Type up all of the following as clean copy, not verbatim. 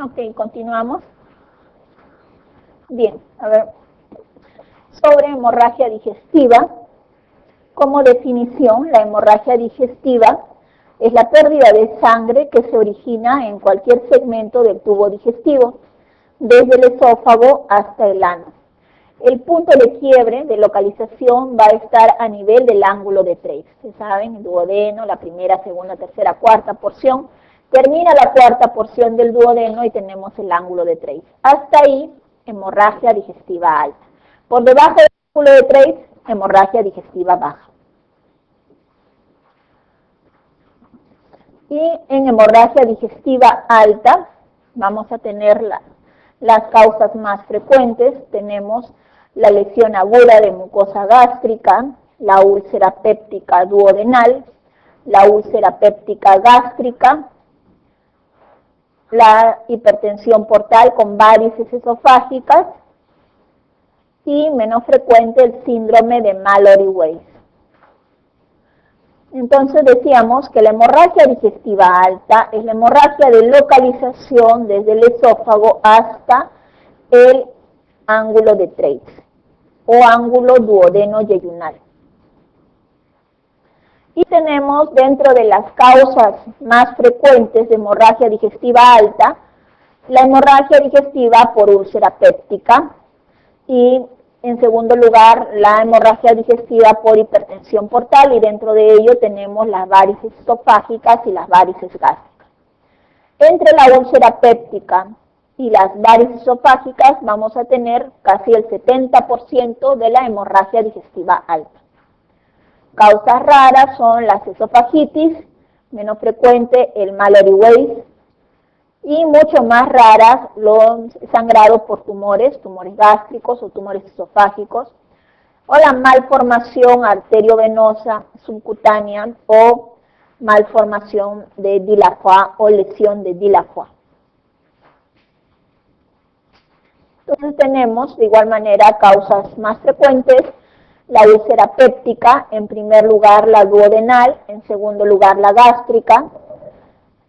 Ok, continuamos. Bien, a ver. Sobre hemorragia digestiva, como definición, la hemorragia digestiva es la pérdida de sangre que se origina en cualquier segmento del tubo digestivo, desde el esófago hasta el ano. El punto de quiebre de localización va a estar a nivel del ángulo de Treitz. ¿Se saben? El duodeno, la primera, segunda, tercera, cuarta porción. Termina la cuarta porción del duodeno y tenemos el ángulo de Treitz. Hasta ahí, hemorragia digestiva alta. Por debajo del ángulo de Treitz, hemorragia digestiva baja. Y en hemorragia digestiva alta, vamos a tener las causas más frecuentes. Tenemos la lesión aguda de mucosa gástrica, la úlcera péptica duodenal, la úlcera péptica gástrica, la hipertensión portal con varices esofágicas y menos frecuente el síndrome de Mallory-Weiss. Entonces decíamos que la hemorragia digestiva alta es la hemorragia de localización desde el esófago hasta el ángulo de Treitz o ángulo duodeno-yeyunal. Y tenemos dentro de las causas más frecuentes de hemorragia digestiva alta, la hemorragia digestiva por úlcera péptica y en segundo lugar la hemorragia digestiva por hipertensión portal y dentro de ello tenemos las varices esofágicas y las varices gástricas. Entre la úlcera péptica y las varices esofágicas vamos a tener casi el 70% de la hemorragia digestiva alta. Causas raras son las esofagitis, menos frecuente el Mallory-Weiss y mucho más raras los sangrados por tumores gástricos o tumores esofágicos o la malformación arteriovenosa subcutánea o malformación de Delafoy o lesión de Delafoy. Entonces tenemos de igual manera causas más frecuentes, la úlcera péptica, en primer lugar la duodenal, en segundo lugar la gástrica,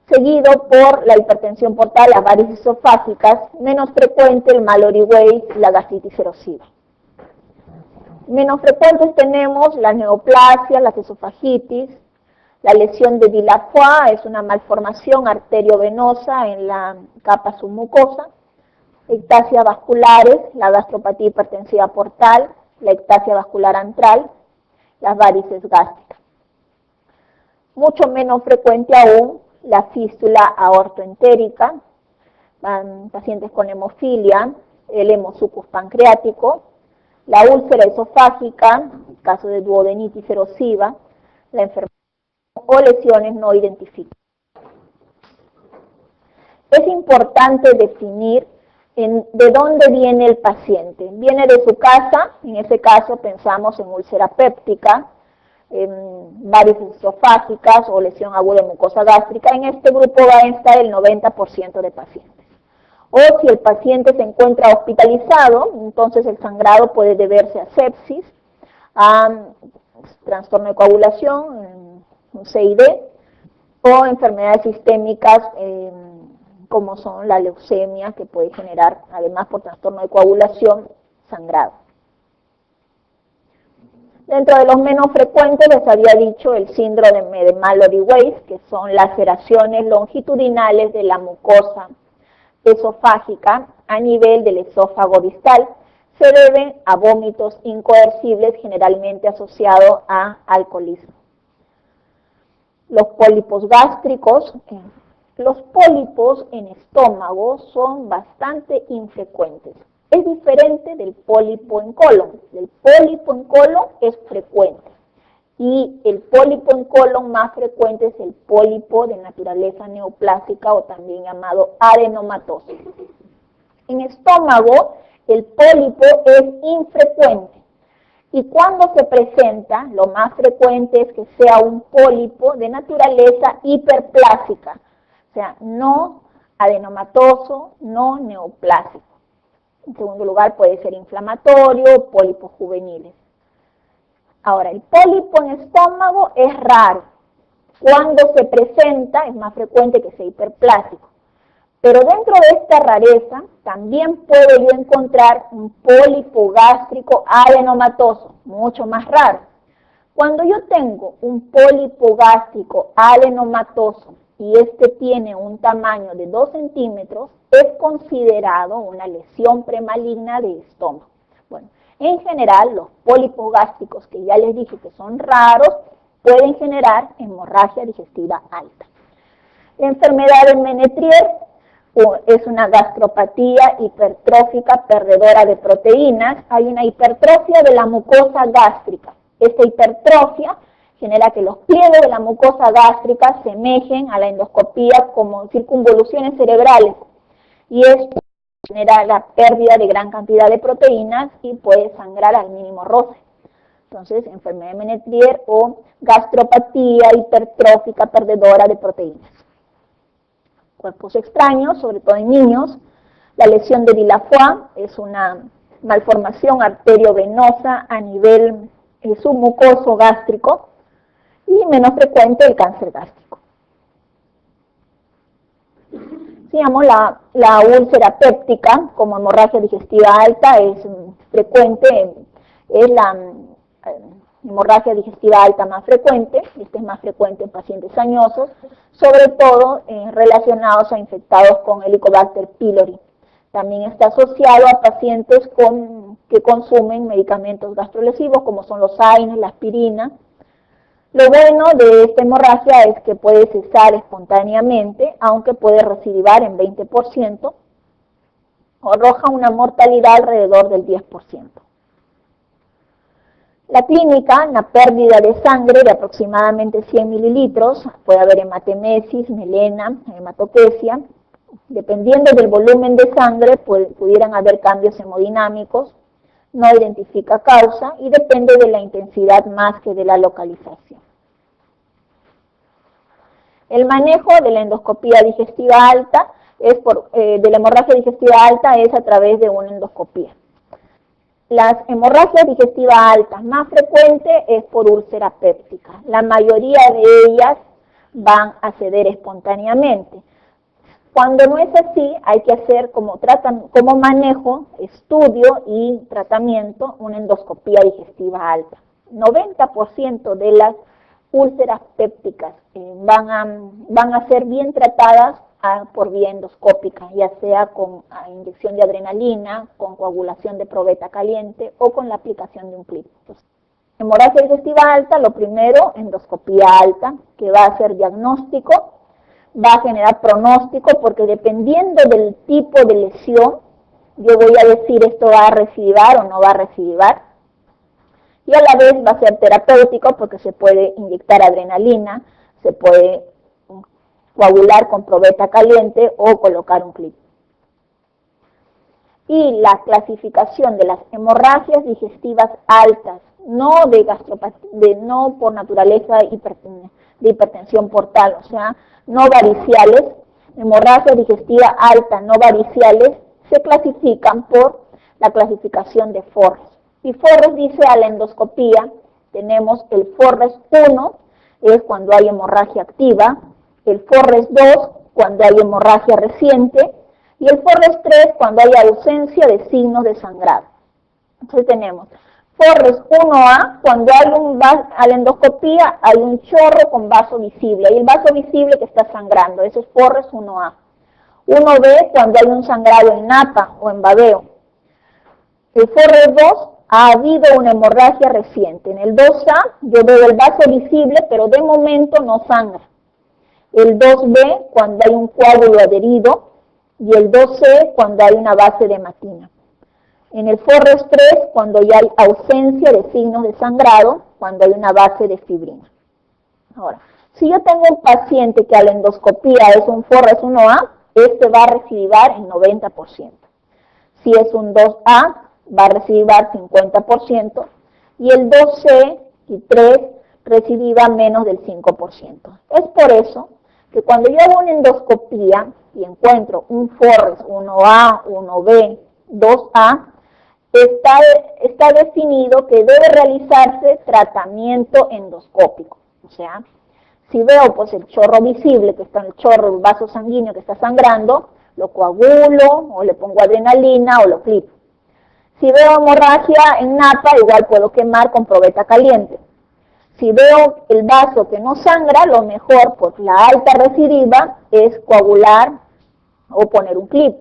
seguido por la hipertensión portal, las varices esofágicas, menos frecuente el Mallory-Weiss, la gastritis erosiva. Menos frecuentes tenemos las neoplasias, las esofagitis, la lesión de Delafoy, es una malformación arteriovenosa en la capa submucosa, ectasias vasculares, la gastropatía hipertensiva portal, la ectasia vascular antral, las varices gástricas. Mucho menos frecuente aún la fístula aortoentérica, pacientes con hemofilia, el hemosucus pancreático, la úlcera esofágica, caso de duodenitis erosiva, la enfermedad o lesiones no identificadas. Es importante definir de dónde viene el paciente. Viene de su casa, en ese caso pensamos en úlcera péptica, varices esofágicas o lesión aguda de mucosa gástrica. En este grupo va a estar el 90% de pacientes. O si el paciente se encuentra hospitalizado, entonces el sangrado puede deberse a sepsis, a trastorno de coagulación, un CID, o enfermedades sistémicas como son la leucemia, que puede generar, además por trastorno de coagulación, sangrado. Dentro de los menos frecuentes les había dicho el síndrome de Mallory-Weiss, que son laceraciones longitudinales de la mucosa esofágica a nivel del esófago distal. Se deben a vómitos incoercibles generalmente asociados a alcoholismo. Los pólipos gástricos, los pólipos en estómago son bastante infrecuentes. Es diferente del pólipo en colon. El pólipo en colon es frecuente. Y el pólipo en colon más frecuente es el pólipo de naturaleza neoplásica o también llamado adenomatoso. En estómago, el pólipo es infrecuente. Y cuando se presenta, lo más frecuente es que sea un pólipo de naturaleza hiperplásica. O sea, no adenomatoso, no neoplásico. En segundo lugar, puede ser inflamatorio, pólipos juveniles. Ahora, el pólipo en estómago es raro. Cuando se presenta, es más frecuente que sea hiperplásico. Pero dentro de esta rareza también puedo yo encontrar un pólipo gástrico adenomatoso, mucho más raro. Cuando yo tengo un pólipo gástrico adenomatoso y este tiene un tamaño de 2 centímetros, es considerado una lesión premaligna de estómago. Bueno, en general, los pólipos gástricos, que ya les dije que son raros, pueden generar hemorragia digestiva alta. La enfermedad de Menetrier es una gastropatía hipertrófica perdedora de proteínas. Hay una hipertrofia de la mucosa gástrica. Esta hipertrofia genera que los pliegues de la mucosa gástrica semejen a la endoscopía como circunvoluciones cerebrales, y esto genera la pérdida de gran cantidad de proteínas y puede sangrar al mínimo roce. Entonces, enfermedad de Menetrier o gastropatía hipertrófica perdedora de proteínas. Cuerpos extraños, sobre todo en niños. La lesión de Villaflor es una malformación arteriovenosa a nivel submucoso gástrico, y menos frecuente el cáncer gástrico. Digamos, la úlcera péptica como hemorragia digestiva alta es frecuente, es la hemorragia digestiva alta más frecuente. Este es más frecuente en pacientes añosos, sobre todo relacionados a infectados con Helicobacter pylori. También está asociado a pacientes que consumen medicamentos gastrolesivos como son los AINES, la aspirina. Lo bueno de esta hemorragia es que puede cesar espontáneamente, aunque puede recidivar en 20%, o arroja una mortalidad alrededor del 10%. La clínica, la pérdida de sangre de aproximadamente 100 mililitros, puede haber hematemesis, melena, hematoquesia. Dependiendo del volumen de sangre, pudieran haber cambios hemodinámicos, no identifica causa y depende de la intensidad más que de la localización. El manejo de la endoscopía digestiva alta, de la hemorragia digestiva alta, es a través de una endoscopía. Las hemorragias digestivas altas más frecuentes es por úlcera péptica. La mayoría de ellas van a ceder espontáneamente. Cuando no es así, hay que hacer como manejo, estudio y tratamiento una endoscopía digestiva alta. 90% de las úlceras pépticas van a ser bien tratadas por vía endoscópica, ya sea con inyección de adrenalina, con coagulación de probeta caliente o con la aplicación de un clip. Hemorragia digestiva alta, lo primero, endoscopía alta, que va a ser diagnóstico, va a generar pronóstico, porque dependiendo del tipo de lesión, yo voy a decir esto va a recidivar o no va a recidivar. Y a la vez va a ser terapéutico, porque se puede inyectar adrenalina, se puede coagular con probeta caliente o colocar un clip. Y la clasificación de las hemorragias digestivas altas, no por naturaleza de hipertensión portal, o sea, no variciales, hemorragias digestivas altas no variciales, se clasifican por la clasificación de Forres. Y Forres dice a la endoscopía, tenemos el Forres 1, es cuando hay hemorragia activa, el Forres 2, cuando hay hemorragia reciente, y el Forres 3, cuando hay ausencia de signos de sangrado. Entonces tenemos Forres 1A, cuando a la endoscopía hay un chorro con vaso visible, y el vaso visible que está sangrando, ese es Forres 1A. 1B, cuando hay un sangrado en napa o en babeo. El Forres 2, ha habido una hemorragia reciente. En el 2A, yo veo el vaso visible, pero de momento no sangra. El 2B, cuando hay un coágulo adherido, y el 2C, cuando hay una base de hematina. En el Forres 3, cuando ya hay ausencia de signos de sangrado, cuando hay una base de fibrina. Ahora, si yo tengo un paciente que a la endoscopía es un Forres 1A, este va a recidivar en 90%. Si es un 2A, va a recidivar 50%, y el 2C y 3 recidiva menos del 5%. Es por eso que cuando yo hago una endoscopía y encuentro un Forres 1A, 1B, 2A, está definido que debe realizarse tratamiento endoscópico. O sea, si veo pues el chorro visible, que está en el chorro, el vaso sanguíneo que está sangrando, lo coagulo, o le pongo adrenalina, o lo clipo. Si veo hemorragia en napa, igual puedo quemar con probeta caliente. Si veo el vaso que no sangra, lo mejor por la alta recidiva es coagular o poner un clip.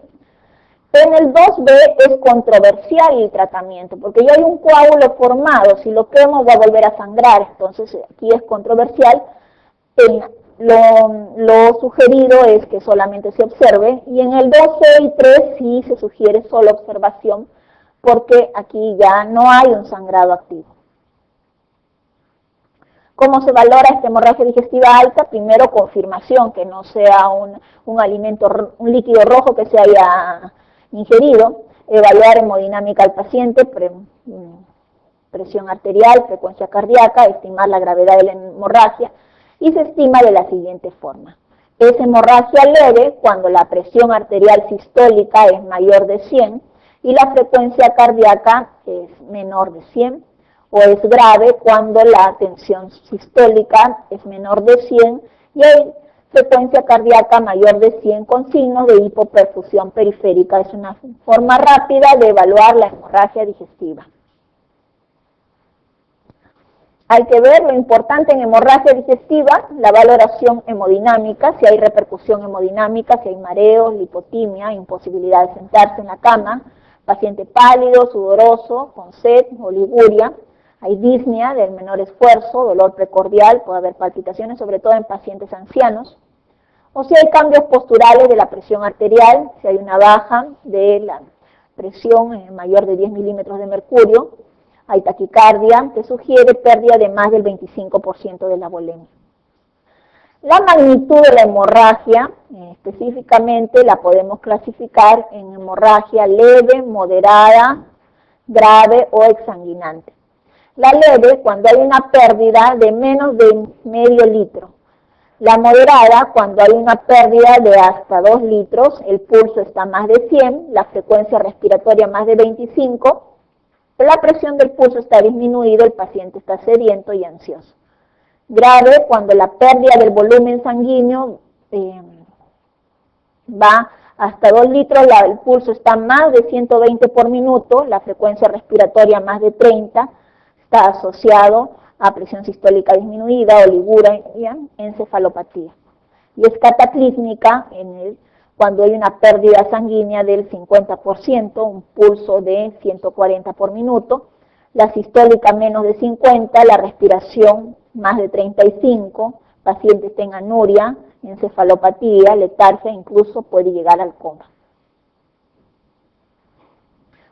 En el 2B es controversial el tratamiento, porque ya hay un coágulo formado, si lo quemo va a volver a sangrar, entonces aquí es controversial. Lo sugerido es que solamente se observe, y en el 2C y 3 sí se sugiere solo observación, porque aquí ya no hay un sangrado activo. ¿Cómo se valora esta hemorragia digestiva alta? Primero, confirmación, que no sea un alimento, un líquido rojo que se haya ingerido. Evaluar hemodinámica al paciente, presión arterial, frecuencia cardíaca, estimar la gravedad de la hemorragia, y se estima de la siguiente forma. Es hemorragia leve cuando la presión arterial sistólica es mayor de 100 y la frecuencia cardíaca es menor de 100, o es grave cuando la tensión sistólica es menor de 100 y hay frecuencia cardíaca mayor de 100 con signos de hipoperfusión periférica. Es una forma rápida de evaluar la hemorragia digestiva. Hay que ver lo importante en hemorragia digestiva, la valoración hemodinámica, si hay repercusión hemodinámica, si hay mareos, lipotimia, imposibilidad de sentarse en la cama, paciente pálido, sudoroso, con sed, oliguria, hay disnea del menor esfuerzo, dolor precordial, puede haber palpitaciones, sobre todo en pacientes ancianos, o si hay cambios posturales de la presión arterial, si hay una baja de la presión mayor de 10 milímetros de mercurio, hay taquicardia, que sugiere pérdida de más del 25% de la volemia. La magnitud de la hemorragia, específicamente, la podemos clasificar en hemorragia leve, moderada, grave o exsanguinante. La leve, cuando hay una pérdida de menos de medio litro. La moderada, cuando hay una pérdida de hasta 2 litros, el pulso está más de 100, la frecuencia respiratoria más de 25, la presión del pulso está disminuida, el paciente está sediento y ansioso. Grave, cuando la pérdida del volumen sanguíneo va hasta 2 litros, el pulso está más de 120 por minuto, la frecuencia respiratoria más de 30, está asociado a presión sistólica disminuida, oliguria, encefalopatía. Y es cataclísmica cuando hay una pérdida sanguínea del 50%, un pulso de 140 por minuto, la sistólica menos de 50, la respiración más de 35, pacientes tengan anuria, encefalopatía, letargia, incluso puede llegar al coma.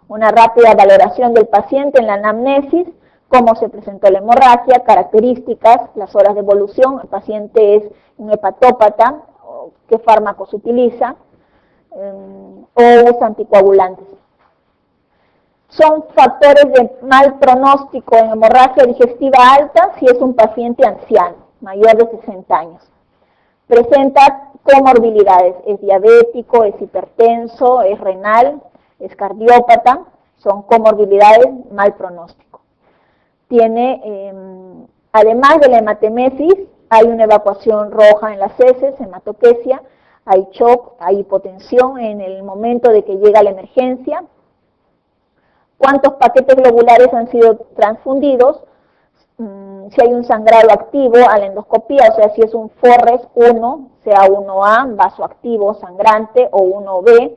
Una rápida valoración del paciente en la anamnesis, cómo se presentó la hemorragia, características, las horas de evolución, el paciente es un hepatópata, qué fármacos utiliza, o usa anticoagulantes. Son factores de mal pronóstico en hemorragia digestiva alta si es un paciente anciano, mayor de 60 años. Presenta comorbilidades, es diabético, es hipertenso, es renal, es cardiópata, son comorbilidades mal pronóstico. Tiene, además de la hematemesis, hay una evacuación roja en las heces, hematoquesia, hay shock, hay hipotensión en el momento de que llega la emergencia. ¿Cuántos paquetes globulares han sido transfundidos? Si hay un sangrado activo a la endoscopía, o sea, si es un Forres 1, sea 1A, vaso activo sangrante, o 1B,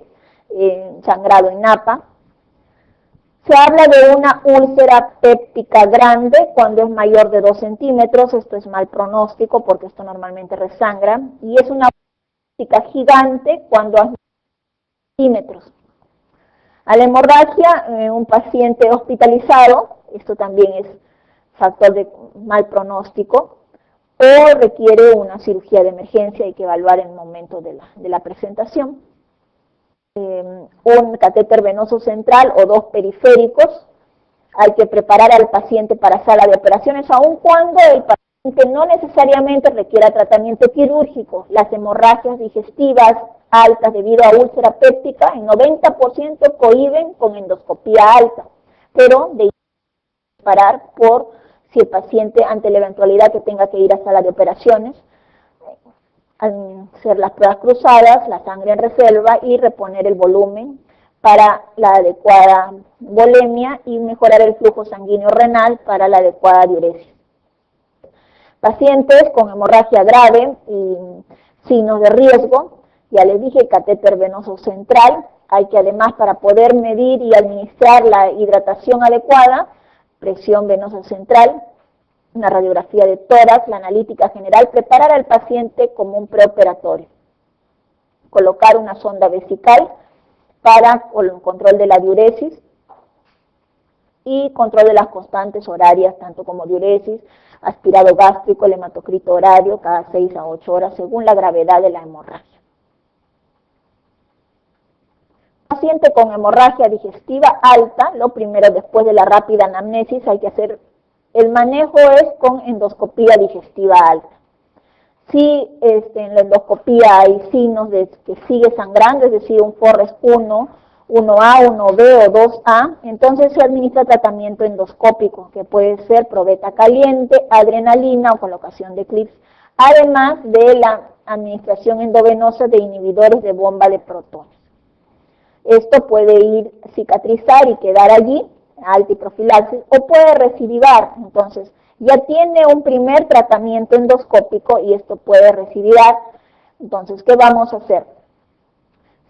sangrado en napa. Se habla de una úlcera péptica grande cuando es mayor de 2 centímetros, esto es mal pronóstico porque esto normalmente resangra, y es una péptica gigante cuando es 2 centímetros. A la hemorragia, un paciente hospitalizado, esto también es factor de mal pronóstico, o requiere una cirugía de emergencia, hay que evaluar en el momento de la presentación. Un catéter venoso central o 2 periféricos, hay que preparar al paciente para sala de operaciones, aun cuando el paciente no necesariamente requiera tratamiento quirúrgico. Las hemorragias digestivas altas debido a úlcera péptica, en 90% cohiben con endoscopía alta, pero de preparar por si el paciente ante la eventualidad que tenga que ir a sala de operaciones. hacer las pruebas cruzadas, la sangre en reserva y reponer el volumen para la adecuada volemia y mejorar el flujo sanguíneo renal para la adecuada diuresis. Pacientes con hemorragia grave y signos de riesgo, ya les dije, catéter venoso central, hay que además para poder medir y administrar la hidratación adecuada, presión venosa central, una radiografía de tórax, la analítica general, preparar al paciente como un preoperatorio, colocar una sonda vesical para el control de la diuresis y control de las constantes horarias, tanto como diuresis, aspirado gástrico, el hematocrito horario, cada 6 a 8 horas, según la gravedad de la hemorragia. Paciente con hemorragia digestiva alta, lo primero después de la rápida anamnesis hay que hacer, el manejo es con endoscopía digestiva alta. Si en la endoscopía hay signos de que sigue sangrando, es decir, un Forres 1, 1A, 1B o 2A, entonces se administra tratamiento endoscópico, que puede ser probeta caliente, adrenalina o colocación de clips, además de la administración endovenosa de inhibidores de bomba de protones. Esto puede ir cicatrizar y quedar allí, alta y profilaxis, o puede recidivar. Entonces, ya tiene un primer tratamiento endoscópico y esto puede recidivar. Entonces, ¿qué vamos a hacer?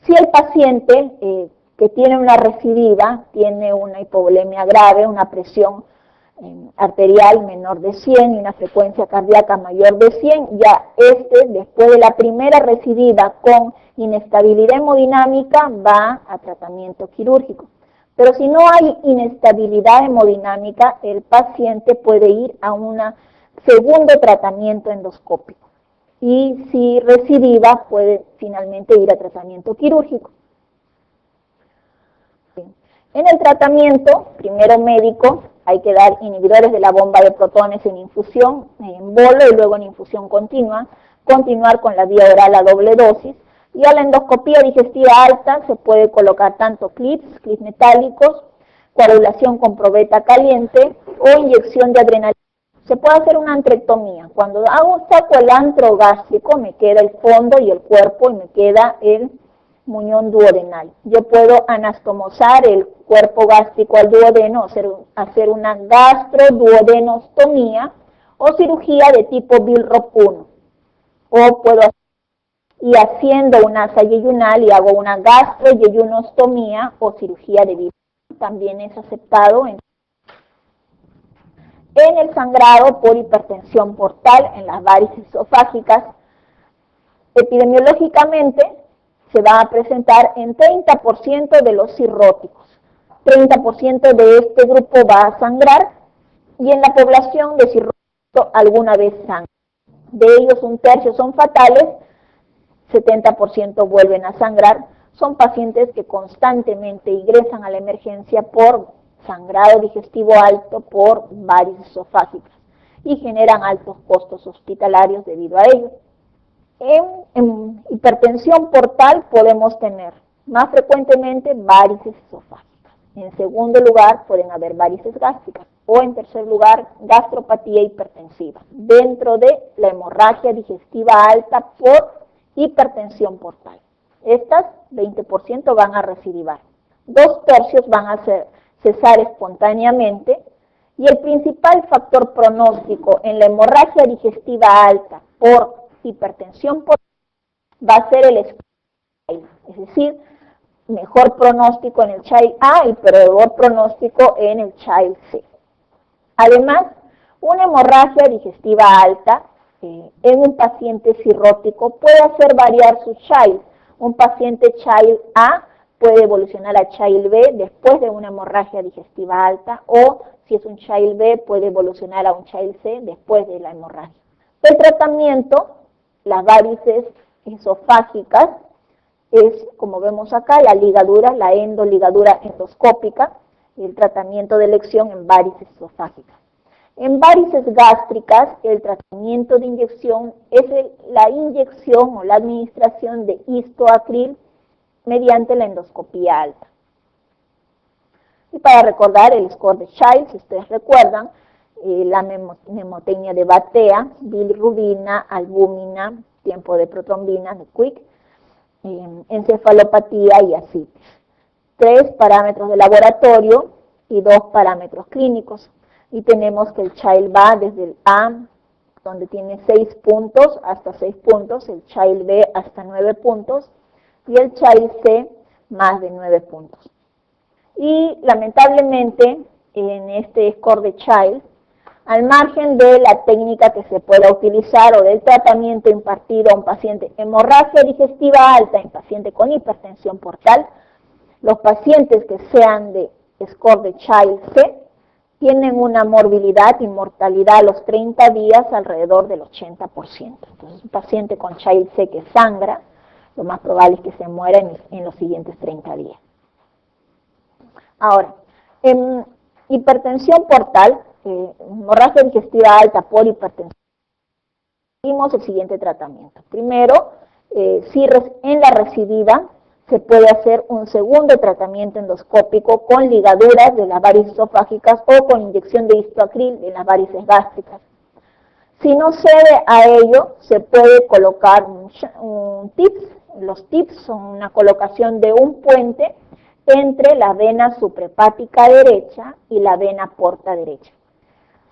Si el paciente que tiene una recidiva, tiene una hipovolemia grave, una presión arterial menor de 100 y una frecuencia cardíaca mayor de 100, ya después de la primera recidiva con inestabilidad hemodinámica, va a tratamiento quirúrgico. Pero si no hay inestabilidad hemodinámica, el paciente puede ir a un segundo tratamiento endoscópico. Y si recidiva, puede finalmente ir a tratamiento quirúrgico. En el tratamiento, primero médico, hay que dar inhibidores de la bomba de protones en infusión, en bolo y luego en infusión continua, continuar con la vía oral a doble dosis, y a la endoscopía digestiva alta se puede colocar tanto clips metálicos, coagulación con probeta caliente o inyección de adrenalina. Se puede hacer una antrectomía. Cuando saco el antro gástrico, me queda el fondo y el cuerpo y me queda el muñón duodenal. Yo puedo anastomosar el cuerpo gástrico al duodeno, hacer una gastroduodenostomía o cirugía de tipo Billroth 1. O puedo hacer, y haciendo una asa yeyunal y hago una gastroyeyunostomía o cirugía de Billroth. También es aceptado en el sangrado por hipertensión portal, en las varices esofágicas. Epidemiológicamente se va a presentar en 30% de los cirróticos. 30% de este grupo va a sangrar y en la población de cirrótico alguna vez sangra. De ellos un tercio son fatales, 70% vuelven a sangrar. Son pacientes que constantemente ingresan a la emergencia por sangrado digestivo alto, por varices esofágicas y generan altos costos hospitalarios debido a ello. En hipertensión portal podemos tener más frecuentemente varices esofágicas. En segundo lugar pueden haber varices gástricas o en tercer lugar gastropatía hipertensiva dentro de la hemorragia digestiva alta por hipertensión portal. Estas 20% van a recidivar. 2/3 van a cesar espontáneamente y el principal factor pronóstico en la hemorragia digestiva alta por hipertensión portal va a ser el child, es decir, mejor pronóstico en el child A y peor pronóstico en el child C. Además, una hemorragia digestiva alta en un paciente cirrótico puede hacer variar su child. Un paciente child A puede evolucionar a child B después de una hemorragia digestiva alta, o si es un child B puede evolucionar a un child C después de la hemorragia. El tratamiento, las varices esofágicas, es, como vemos acá, la ligadura, la endoligadura endoscópica, y el tratamiento de elección en varices esofágicas. En varices gástricas, el tratamiento de inyección es la inyección o la administración de histoacril mediante la endoscopía alta. Y para recordar el score de Child, si ustedes recuerdan, la mnemotecnia de Batea, bilirrubina, albúmina, tiempo de protrombina, de QUIC, encefalopatía y ascitis. 3 parámetros de laboratorio y 2 parámetros clínicos. Y tenemos que el child va desde el A, donde tiene 6 puntos, hasta 6 puntos, el child B hasta 9 puntos, y el child C más de 9 puntos. Y lamentablemente, en este score de child, al margen de la técnica que se pueda utilizar o del tratamiento impartido a un paciente hemorragia digestiva alta en paciente con hipertensión portal, los pacientes que sean de score de child C tienen una morbilidad y mortalidad a los 30 días alrededor del 80%. Entonces, un paciente con child C que sangra, lo más probable es que se muera en los siguientes 30 días. Ahora, en hipertensión portal, hemorragia digestiva alta por hipertensión, seguimos el siguiente tratamiento. Primero, si en la recidiva se puede hacer un segundo tratamiento endoscópico con ligaduras de las varices esofágicas o con inyección de histoacril en las varices gástricas. Si no cede a ello, se puede colocar un TIPS. Los TIPS son una colocación de un puente entre la vena suprahepática derecha y la vena porta derecha.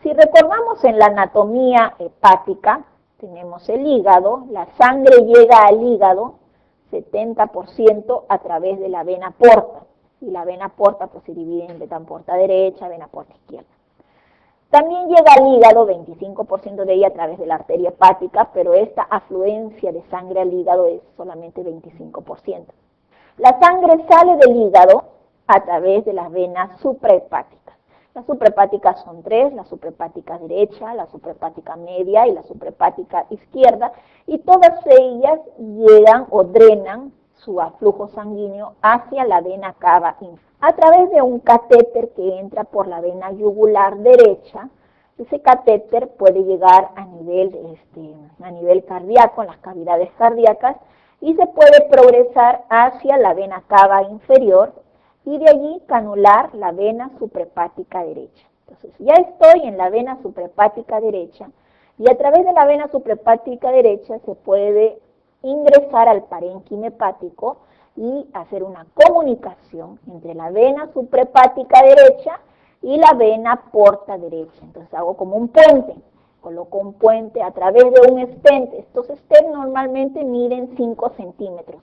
Si recordamos en la anatomía hepática, tenemos el hígado, la sangre llega al hígado 70% a través de la vena porta, y la vena porta pues se divide en vena porta derecha, vena porta izquierda. También llega al hígado 25% de ella a través de la arteria hepática, pero esta afluencia de sangre al hígado es solamente 25%. La sangre sale del hígado a través de las venas suprahepáticas. Las suprahepáticas son 3, la suprahepática derecha, la suprahepática media y la suprahepática izquierda, y todas ellas llegan o drenan su aflujo sanguíneo hacia la vena cava inferior. A través de un catéter que entra por la vena yugular derecha, ese catéter puede llegar a nivel cardíaco, en las cavidades cardíacas, y se puede progresar hacia la vena cava inferior, y de allí canular la vena suprahepática derecha. Entonces, ya estoy en la vena suprahepática derecha, y a través de la vena suprahepática derecha se puede ingresar al parénquima hepático y hacer una comunicación entre la vena suprahepática derecha y la vena porta derecha. Entonces hago como un puente, coloco un puente a través de un stent. Estos stents normalmente miden 5 centímetros.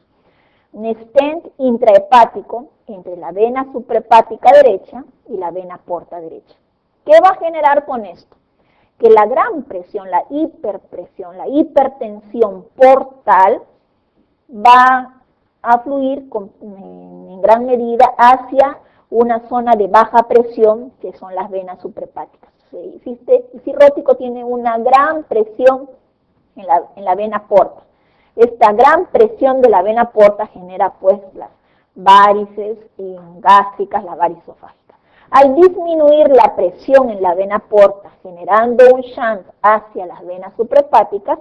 Un stent intrahepático entre la vena suprahepática derecha y la vena porta derecha. ¿Qué va a generar con esto? Que la gran presión, la hiperpresión, la hipertensión portal va a fluir en gran medida hacia una zona de baja presión, que son las venas suprahepáticas. El cirrótico tiene una gran presión en la vena porta. Esta gran presión de la vena porta genera pues las varices gástricas, las varices esofágicas. Al disminuir la presión en la vena porta, generando un shunt hacia las venas suprahepáticas,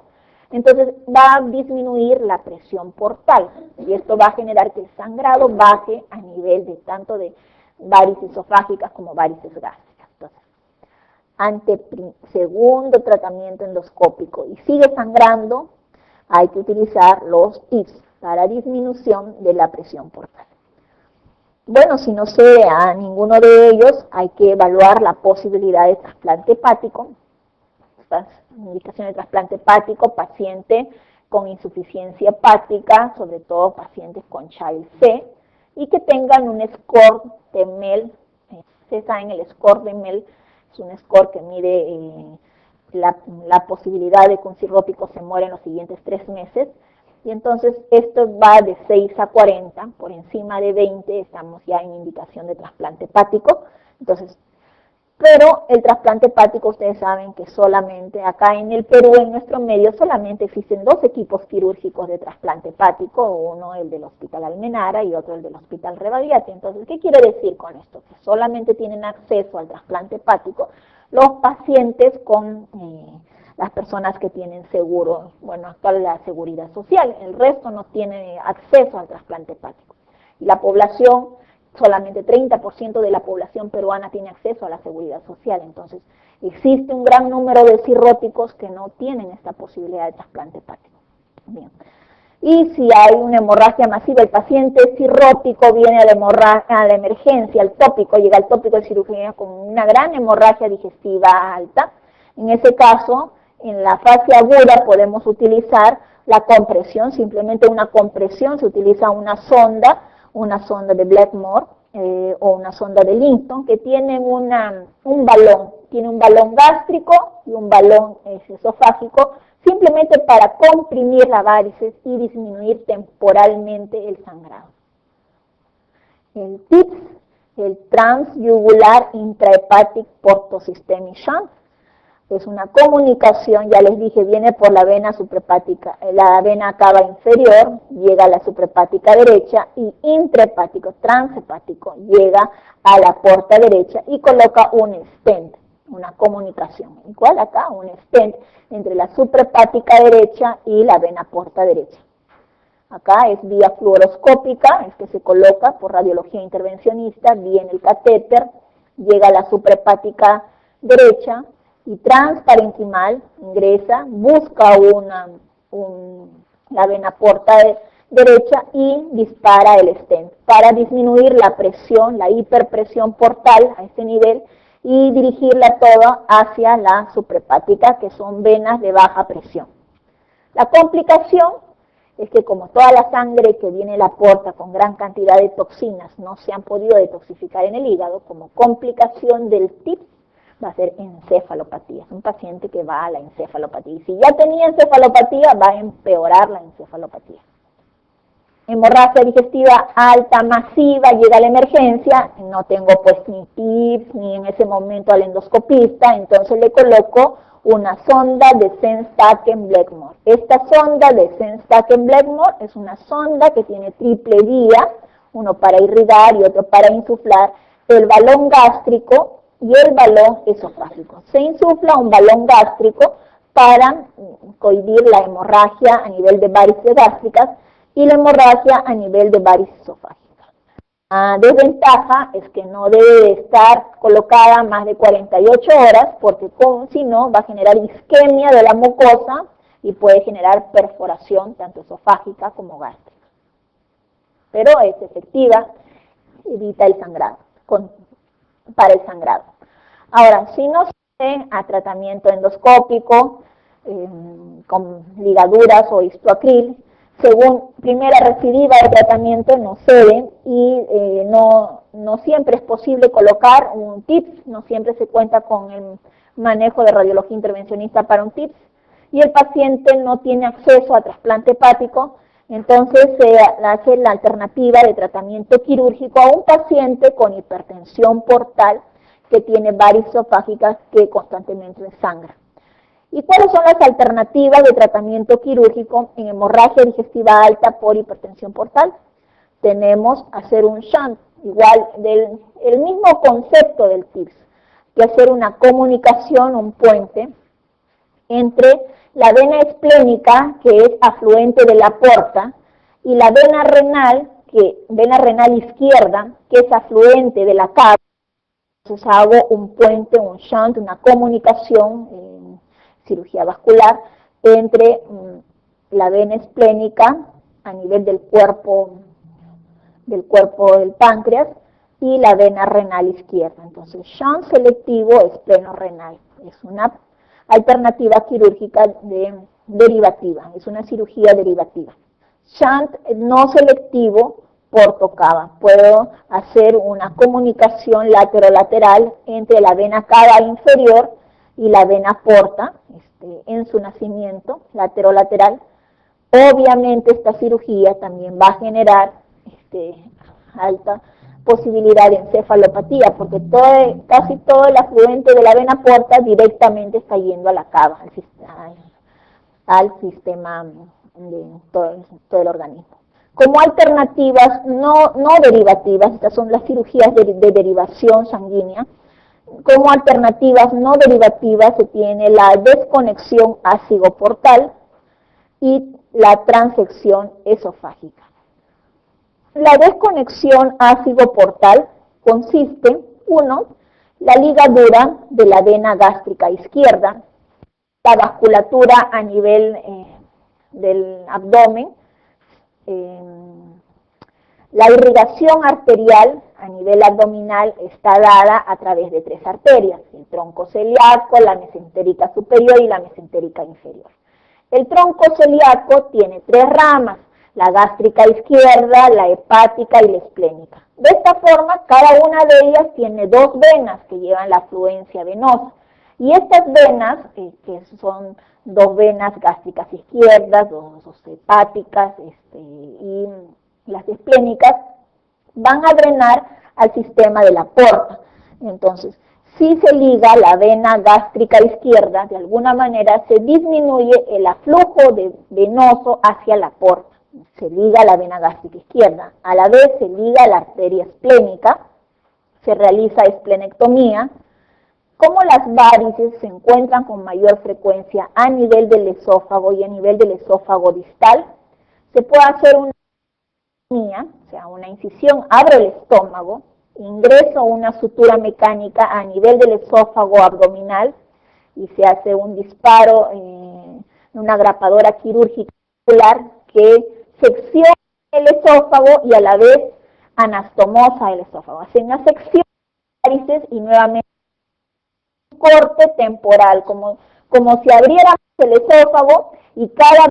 entonces va a disminuir la presión portal, y esto va a generar que el sangrado baje a nivel de tanto de varices esofágicas como varices gástricas. Entonces, ante segundo tratamiento endoscópico y sigue sangrando, hay que utilizar los TIPS para disminución de la presión portal. Bueno, si no se ve a ninguno de ellos, hay que evaluar la posibilidad de trasplante hepático. Estas indicaciones de trasplante hepático, paciente con insuficiencia hepática, sobre todo pacientes con Child C, y que tengan un score de MEL. Ustedes saben, el score de MEL es un score que mide la posibilidad de que un cirrótico se muera en los siguientes 3 meses, y entonces esto va de 6 a 40, por encima de 20 estamos ya en indicación de trasplante hepático. Entonces, pero el trasplante hepático, ustedes saben que solamente acá en el Perú, en nuestro medio, solamente existen 2 equipos quirúrgicos de trasplante hepático, uno el del Hospital Almenara y otro el del Hospital Rebagliati. Entonces, ¿qué quiere decir con esto? Que solamente tienen acceso al trasplante hepático los pacientes con las personas que tienen seguro, bueno, actual la seguridad social. El resto no tiene acceso al trasplante hepático. Y la población, solamente 30% de la población peruana tiene acceso a la seguridad social. Entonces, existe un gran número de cirróticos que no tienen esta posibilidad de trasplante hepático. Bien. Y si hay una hemorragia masiva, el paciente cirrótico viene a la emergencia, al tópico, llega al tópico de cirugía con una gran hemorragia digestiva alta. En ese caso, en la fase aguda podemos utilizar la compresión, simplemente una compresión, se utiliza una sonda de Blackmore o una sonda de Linton, que tienen un balón gástrico y un balón esofágico, simplemente para comprimir la varices y disminuir temporalmente el sangrado. El TIPS, el Transyugular Intrahepatic Portosystemic Shunt, es una comunicación, ya les dije, viene por la vena suprahepática, la vena cava inferior, llega a la suprahepática derecha, y intrahepático, transhepático, llega a la porta derecha y coloca un stent, una comunicación. Igual acá, un stent entre la suprahepática derecha y la vena porta derecha. Acá es vía fluoroscópica, es que se coloca por radiología intervencionista, viene el catéter, llega a la suprahepática derecha, y transparenquimal ingresa, busca la vena porta derecha y dispara el stent para disminuir la presión, la hiperpresión portal a este nivel y dirigirla toda hacia la suprahepática, que son venas de baja presión. La complicación es que como toda la sangre que viene de la porta con gran cantidad de toxinas no se han podido detoxificar en el hígado, como complicación del TIPS, va a ser encefalopatía. Es un paciente que va a la encefalopatía. Y si ya tenía encefalopatía, va a empeorar la encefalopatía. Hemorragia digestiva alta, masiva, llega a la emergencia, no tengo pues ni TIPS, ni en ese momento al endoscopista, entonces le coloco una sonda de Sengstaken-Blackmore. Esta sonda de Sengstaken-Blackmore es una sonda que tiene triple vía, uno para irrigar y otro para insuflar el balón gástrico y el balón esofágico. Se insufla un balón gástrico para cohibir la hemorragia a nivel de varices gástricas y la hemorragia a nivel de varices esofágicas. La desventaja es que no debe estar colocada más de 48 horas porque si no va a generar isquemia de la mucosa y puede generar perforación tanto esofágica como gástrica. Pero es efectiva, evita el sangrado, para el sangrado. Ahora, si no se hace a tratamiento endoscópico con ligaduras o histoacril, según primera recidiva de tratamiento no cede y no siempre es posible colocar un TIPS, no siempre se cuenta con el manejo de radiología intervencionista para un TIPS y el paciente no tiene acceso a trasplante hepático, entonces se hace la alternativa de tratamiento quirúrgico a un paciente con hipertensión portal que tiene varices esofágicas que constantemente sangra. ¿Y cuáles son las alternativas de tratamiento quirúrgico en hemorragia digestiva alta por hipertensión portal? Tenemos hacer un shunt, igual el mismo concepto del TIPS, que hacer una comunicación, un puente, entre la vena esplénica, que es afluente de la porta, y la vena renal izquierda, que es afluente de la cava. Entonces hago un puente, un shunt, una comunicación, cirugía vascular, entre la vena esplénica a nivel del cuerpo del páncreas y la vena renal izquierda. Entonces, shunt selectivo espleno-renal. Es una alternativa quirúrgica derivativa, es una cirugía derivativa. Shunt no selectivo portocava. Puedo hacer una comunicación laterolateral entre la vena cava inferior y la vena porta, en su nacimiento, laterolateral. Obviamente esta cirugía también va a generar alta posibilidad de encefalopatía, porque casi todo el afluente de la vena porta directamente está yendo a la cava, al sistema de todo el organismo. Como alternativas no derivativas, estas son las cirugías de derivación sanguínea. Como alternativas no derivativas se tiene la desconexión ácido-portal y la transección esofágica. La desconexión ácido-portal consiste, 1, la ligadura de la vena gástrica izquierda, la vasculatura a nivel del abdomen, la irrigación arterial a nivel abdominal está dada a través de 3 arterias, el tronco celíaco, la mesentérica superior y la mesentérica inferior. El tronco celíaco tiene 3 ramas, la gástrica izquierda, la hepática y la esplénica. De esta forma, cada una de ellas tiene 2 venas que llevan la afluencia venosa. Y estas venas, que son 2 venas gástricas izquierdas, 2 hepáticas y las esplénicas, van a drenar al sistema de la porta. Entonces, si se liga la vena gástrica izquierda, de alguna manera se disminuye el aflujo venoso hacia la porta. Se liga la vena gástrica izquierda. A la vez se liga la arteria esplénica, se realiza esplenectomía. Como las varices se encuentran con mayor frecuencia a nivel del esófago y a nivel del esófago distal, se puede hacer una o sea, una incisión, abro el estómago, ingreso una sutura mecánica a nivel del esófago abdominal y se hace un disparo en una grapadora quirúrgica que secciona el esófago y a la vez anastomosa el esófago. Hace una sección de varices y nuevamente un corte temporal, como si abriera el esófago y cada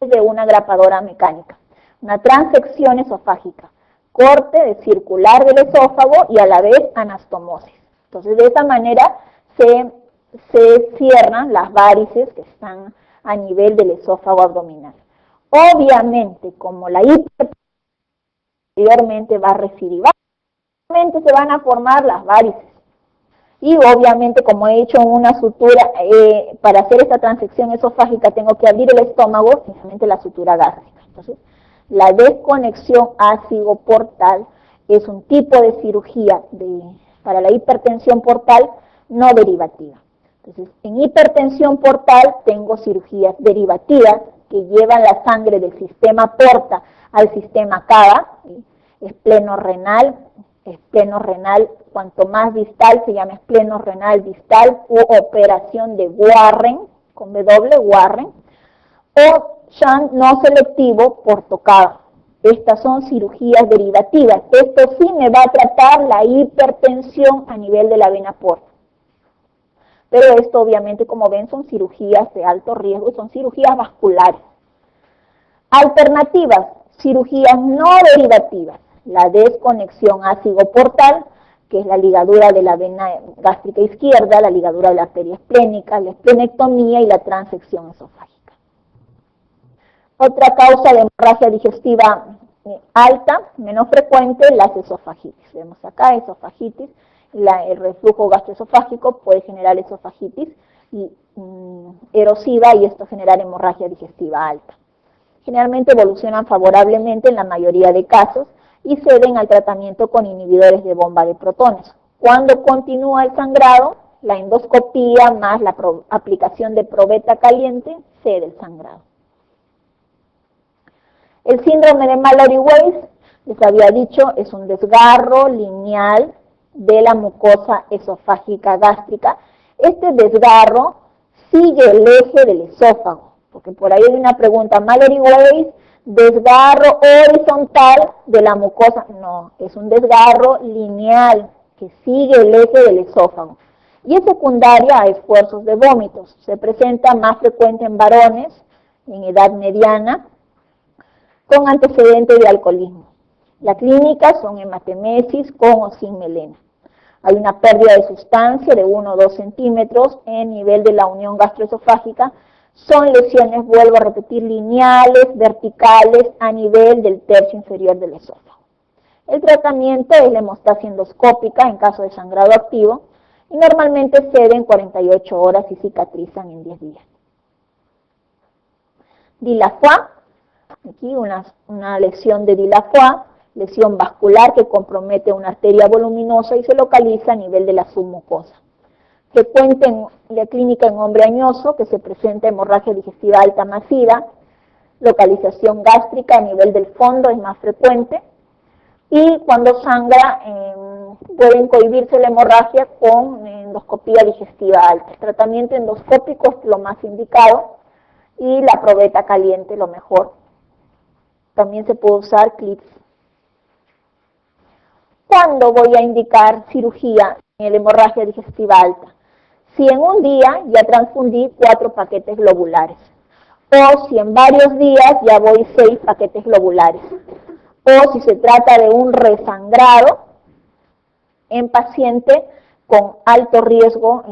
de una grapadora mecánica, una transección esofágica, corte circular del esófago y a la vez anastomosis. Entonces, de esa manera se cierran las varices que están a nivel del esófago abdominal. Obviamente, como la hipertensión anteriormente va a recidir, se van a formar las varices. Y obviamente, como he hecho una sutura, para hacer esta transección esofágica tengo que abrir el estómago, finalmente la sutura gástrica. Entonces, la desconexión ácido-portal es un tipo de cirugía para la hipertensión portal no derivativa. Entonces, en hipertensión portal tengo cirugías derivativas que llevan la sangre del sistema porta al sistema cava, espleno-renal, cuanto más distal se llama espleno-renal distal u operación de Warren, con W, Warren, o shunt no selectivo portocava. Estas son cirugías derivativas. Esto sí me va a tratar la hipertensión a nivel de la vena porta. Pero esto obviamente, como ven, son cirugías de alto riesgo y son cirugías vasculares. Alternativas, cirugías no derivativas. La desconexión ácido-portal, que es la ligadura de la vena gástrica izquierda, la ligadura de la arteria esplénica, la esplenectomía y la transección esofágica. Otra causa de hemorragia digestiva alta, menos frecuente, las esofagitis. Vemos acá esofagitis, el reflujo gastroesofágico puede generar esofagitis erosiva y esto generar hemorragia digestiva alta. Generalmente evolucionan favorablemente en la mayoría de casos y ceden al tratamiento con inhibidores de bomba de protones. Cuando continúa el sangrado, la endoscopía más la aplicación de probeta caliente cede el sangrado. El síndrome de Mallory-Weiss, les había dicho, es un desgarro lineal de la mucosa esofágica gástrica. Este desgarro sigue el eje del esófago, porque por ahí hay una pregunta, Mallory-Weiss, desgarro horizontal de la mucosa. No, es un desgarro lineal que sigue el eje del esófago. Y es secundaria a esfuerzos de vómitos. Se presenta más frecuente en varones en edad mediana con antecedentes de alcoholismo. La clínica son hematemesis con o sin melena. Hay una pérdida de sustancia de 1 o 2 centímetros en nivel de la unión gastroesofágica. Son lesiones, vuelvo a repetir, lineales, verticales, a nivel del tercio inferior del esófago. El tratamiento es la hemostasia endoscópica en caso de sangrado activo y normalmente ceden 48 horas y cicatrizan en 10 días. Dilafoy, aquí una lesión de Dilafoy, lesión vascular que compromete una arteria voluminosa y se localiza a nivel de la submucosa. Frecuente en la clínica en hombre añoso, que se presenta hemorragia digestiva alta masiva, localización gástrica a nivel del fondo es más frecuente, y cuando sangra pueden cohibirse la hemorragia con endoscopía digestiva alta. El tratamiento endoscópico es lo más indicado, y la probeta caliente, lo mejor. También se puede usar clips. ¿Cuándo voy a indicar cirugía en la hemorragia digestiva alta? Si en un día ya transfundí 4 paquetes globulares, o si en varios días ya voy 6 paquetes globulares, o si se trata de un resangrado en paciente con alto riesgo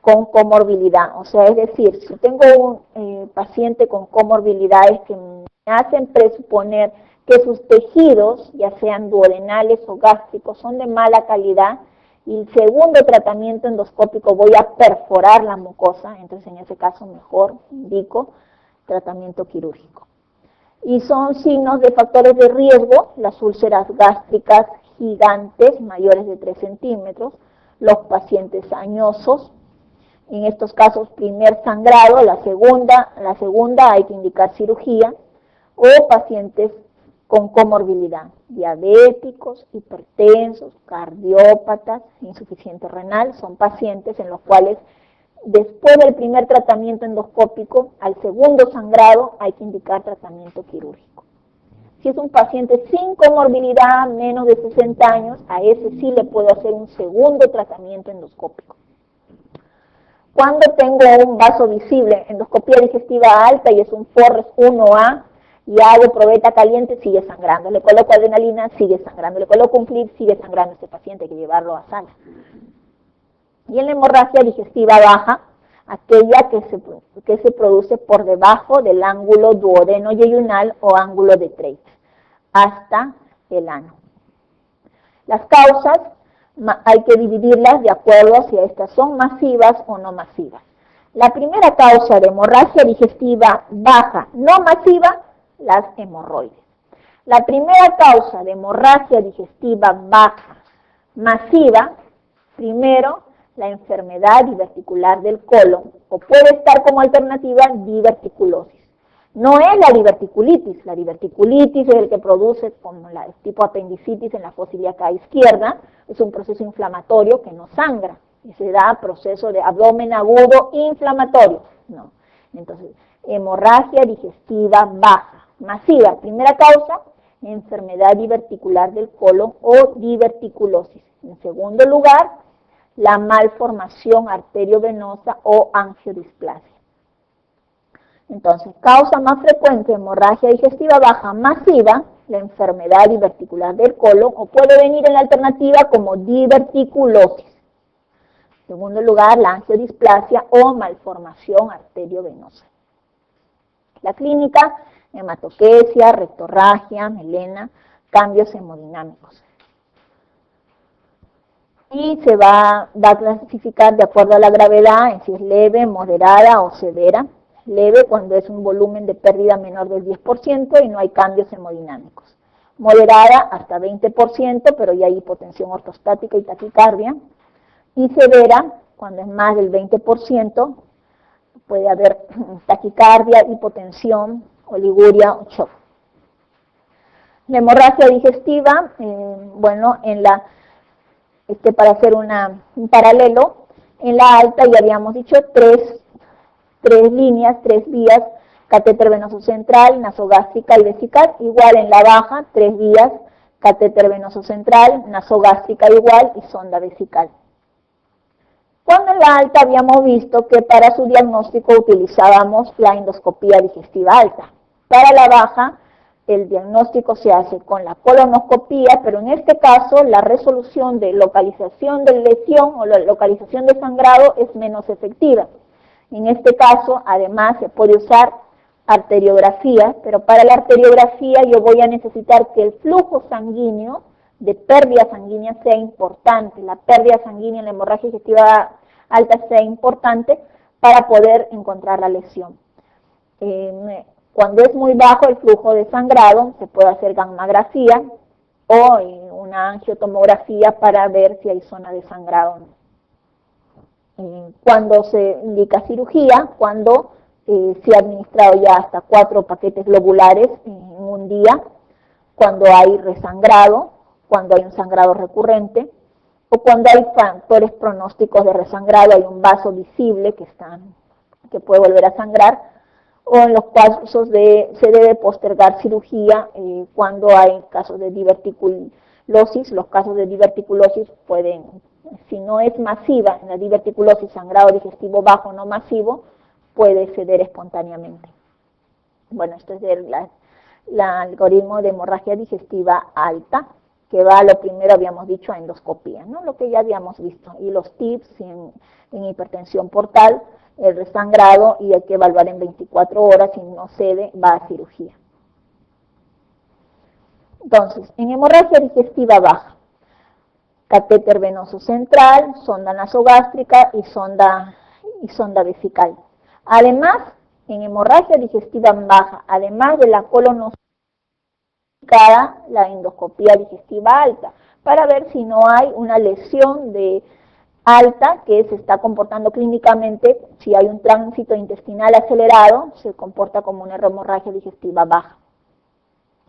con comorbilidad. O sea, es decir, si tengo un paciente con comorbilidades que me hacen presuponer que sus tejidos, ya sean duodenales o gástricos, son de mala calidad, y el segundo tratamiento endoscópico voy a perforar la mucosa, entonces en ese caso mejor indico tratamiento quirúrgico. Y son signos de factores de riesgo, las úlceras gástricas gigantes, mayores de 3 centímetros, los pacientes añosos, en estos casos primer sangrado, la segunda hay que indicar cirugía, o pacientes con comorbilidad, diabéticos, hipertensos, cardiópatas, insuficiente renal, son pacientes en los cuales después del primer tratamiento endoscópico, al segundo sangrado hay que indicar tratamiento quirúrgico. Si es un paciente sin comorbilidad, menos de 60 años, a ese sí le puedo hacer un segundo tratamiento endoscópico. Cuando tengo un vaso visible, endoscopía digestiva alta y es un Forres 1A, y hago probeta caliente, sigue sangrando. Le coloco adrenalina, sigue sangrando. Le coloco un clip, sigue sangrando este paciente, hay que llevarlo a sala. Y en la hemorragia digestiva baja, aquella que se produce por debajo del ángulo duodeno-yeyunal o ángulo de Treitz, hasta el ano. Las causas hay que dividirlas de acuerdo a si estas son masivas o no masivas. La primera causa de hemorragia digestiva baja no masiva, las hemorroides. La primera causa de hemorragia digestiva baja masiva, primero, la enfermedad diverticular del colon, o puede estar como alternativa diverticulosis. No es la diverticulitis es el que produce como la tipo apendicitis en la fosa ilíaca izquierda, es un proceso inflamatorio que no sangra, y se da proceso de abdomen agudo inflamatorio. No. Entonces, hemorragia digestiva baja, masiva, primera causa, enfermedad diverticular del colon o diverticulosis. En segundo lugar, la malformación arteriovenosa o angiodisplasia. Entonces, causa más frecuente, hemorragia digestiva baja masiva, la enfermedad diverticular del colon, o puede venir en la alternativa como diverticulosis. En segundo lugar, la angiodisplasia o malformación arteriovenosa. La clínica, hematoquesia, rectorragia, melena, cambios hemodinámicos. Y se va a clasificar de acuerdo a la gravedad, en si es leve, moderada o severa. Leve cuando es un volumen de pérdida menor del 10% y no hay cambios hemodinámicos. Moderada hasta 20%, pero ya hay hipotensión ortostática y taquicardia. Y severa cuando es más del 20%, puede haber taquicardia, hipotensión, oliguria o shock. La hemorragia digestiva, bueno, para hacer un paralelo, en la alta ya habíamos dicho tres líneas, 3 vías, catéter venoso central, nasogástrica y vesical. Igual en la baja, 3 vías, catéter venoso central, nasogástrica igual y sonda vesical. Cuando en la alta habíamos visto que para su diagnóstico utilizábamos la endoscopía digestiva alta. Para la baja, el diagnóstico se hace con la colonoscopía, pero en este caso la resolución de localización de lesión o la localización de sangrado es menos efectiva. En este caso, además, se puede usar arteriografía, pero para la arteriografía yo voy a necesitar que el flujo sanguíneo de pérdida sanguínea sea importante, la pérdida sanguínea en la hemorragia digestiva alta sea importante para poder encontrar la lesión. Cuando es muy bajo el flujo de sangrado, se puede hacer gammagrafía o una angiotomografía para ver si hay zona de sangrado. Cuando se indica cirugía, cuando se ha administrado ya hasta 4 paquetes globulares en un día, cuando hay resangrado, cuando hay un sangrado recurrente, o cuando hay factores pronósticos de resangrado, hay un vaso visible que que puede volver a sangrar, o en los casos se debe postergar cirugía cuando hay casos de diverticulosis. Los casos de diverticulosis pueden, si no es masiva, en la diverticulosis, sangrado digestivo bajo no masivo, puede ceder espontáneamente. Bueno, esto es el algoritmo de hemorragia digestiva alta, que va, lo primero habíamos dicho, a endoscopía, ¿no? Lo que ya habíamos visto, y los tips en hipertensión portal, el resangrado, y hay que evaluar en 24 horas, si no cede, va a cirugía. Entonces, en hemorragia digestiva baja, catéter venoso central, sonda nasogástrica y sonda vesical. Además, en hemorragia digestiva baja, además de la colonoscopia, la endoscopía digestiva alta, para ver si no hay una lesión de alta que se está comportando clínicamente. Si hay un tránsito intestinal acelerado, se comporta como una hemorragia digestiva baja.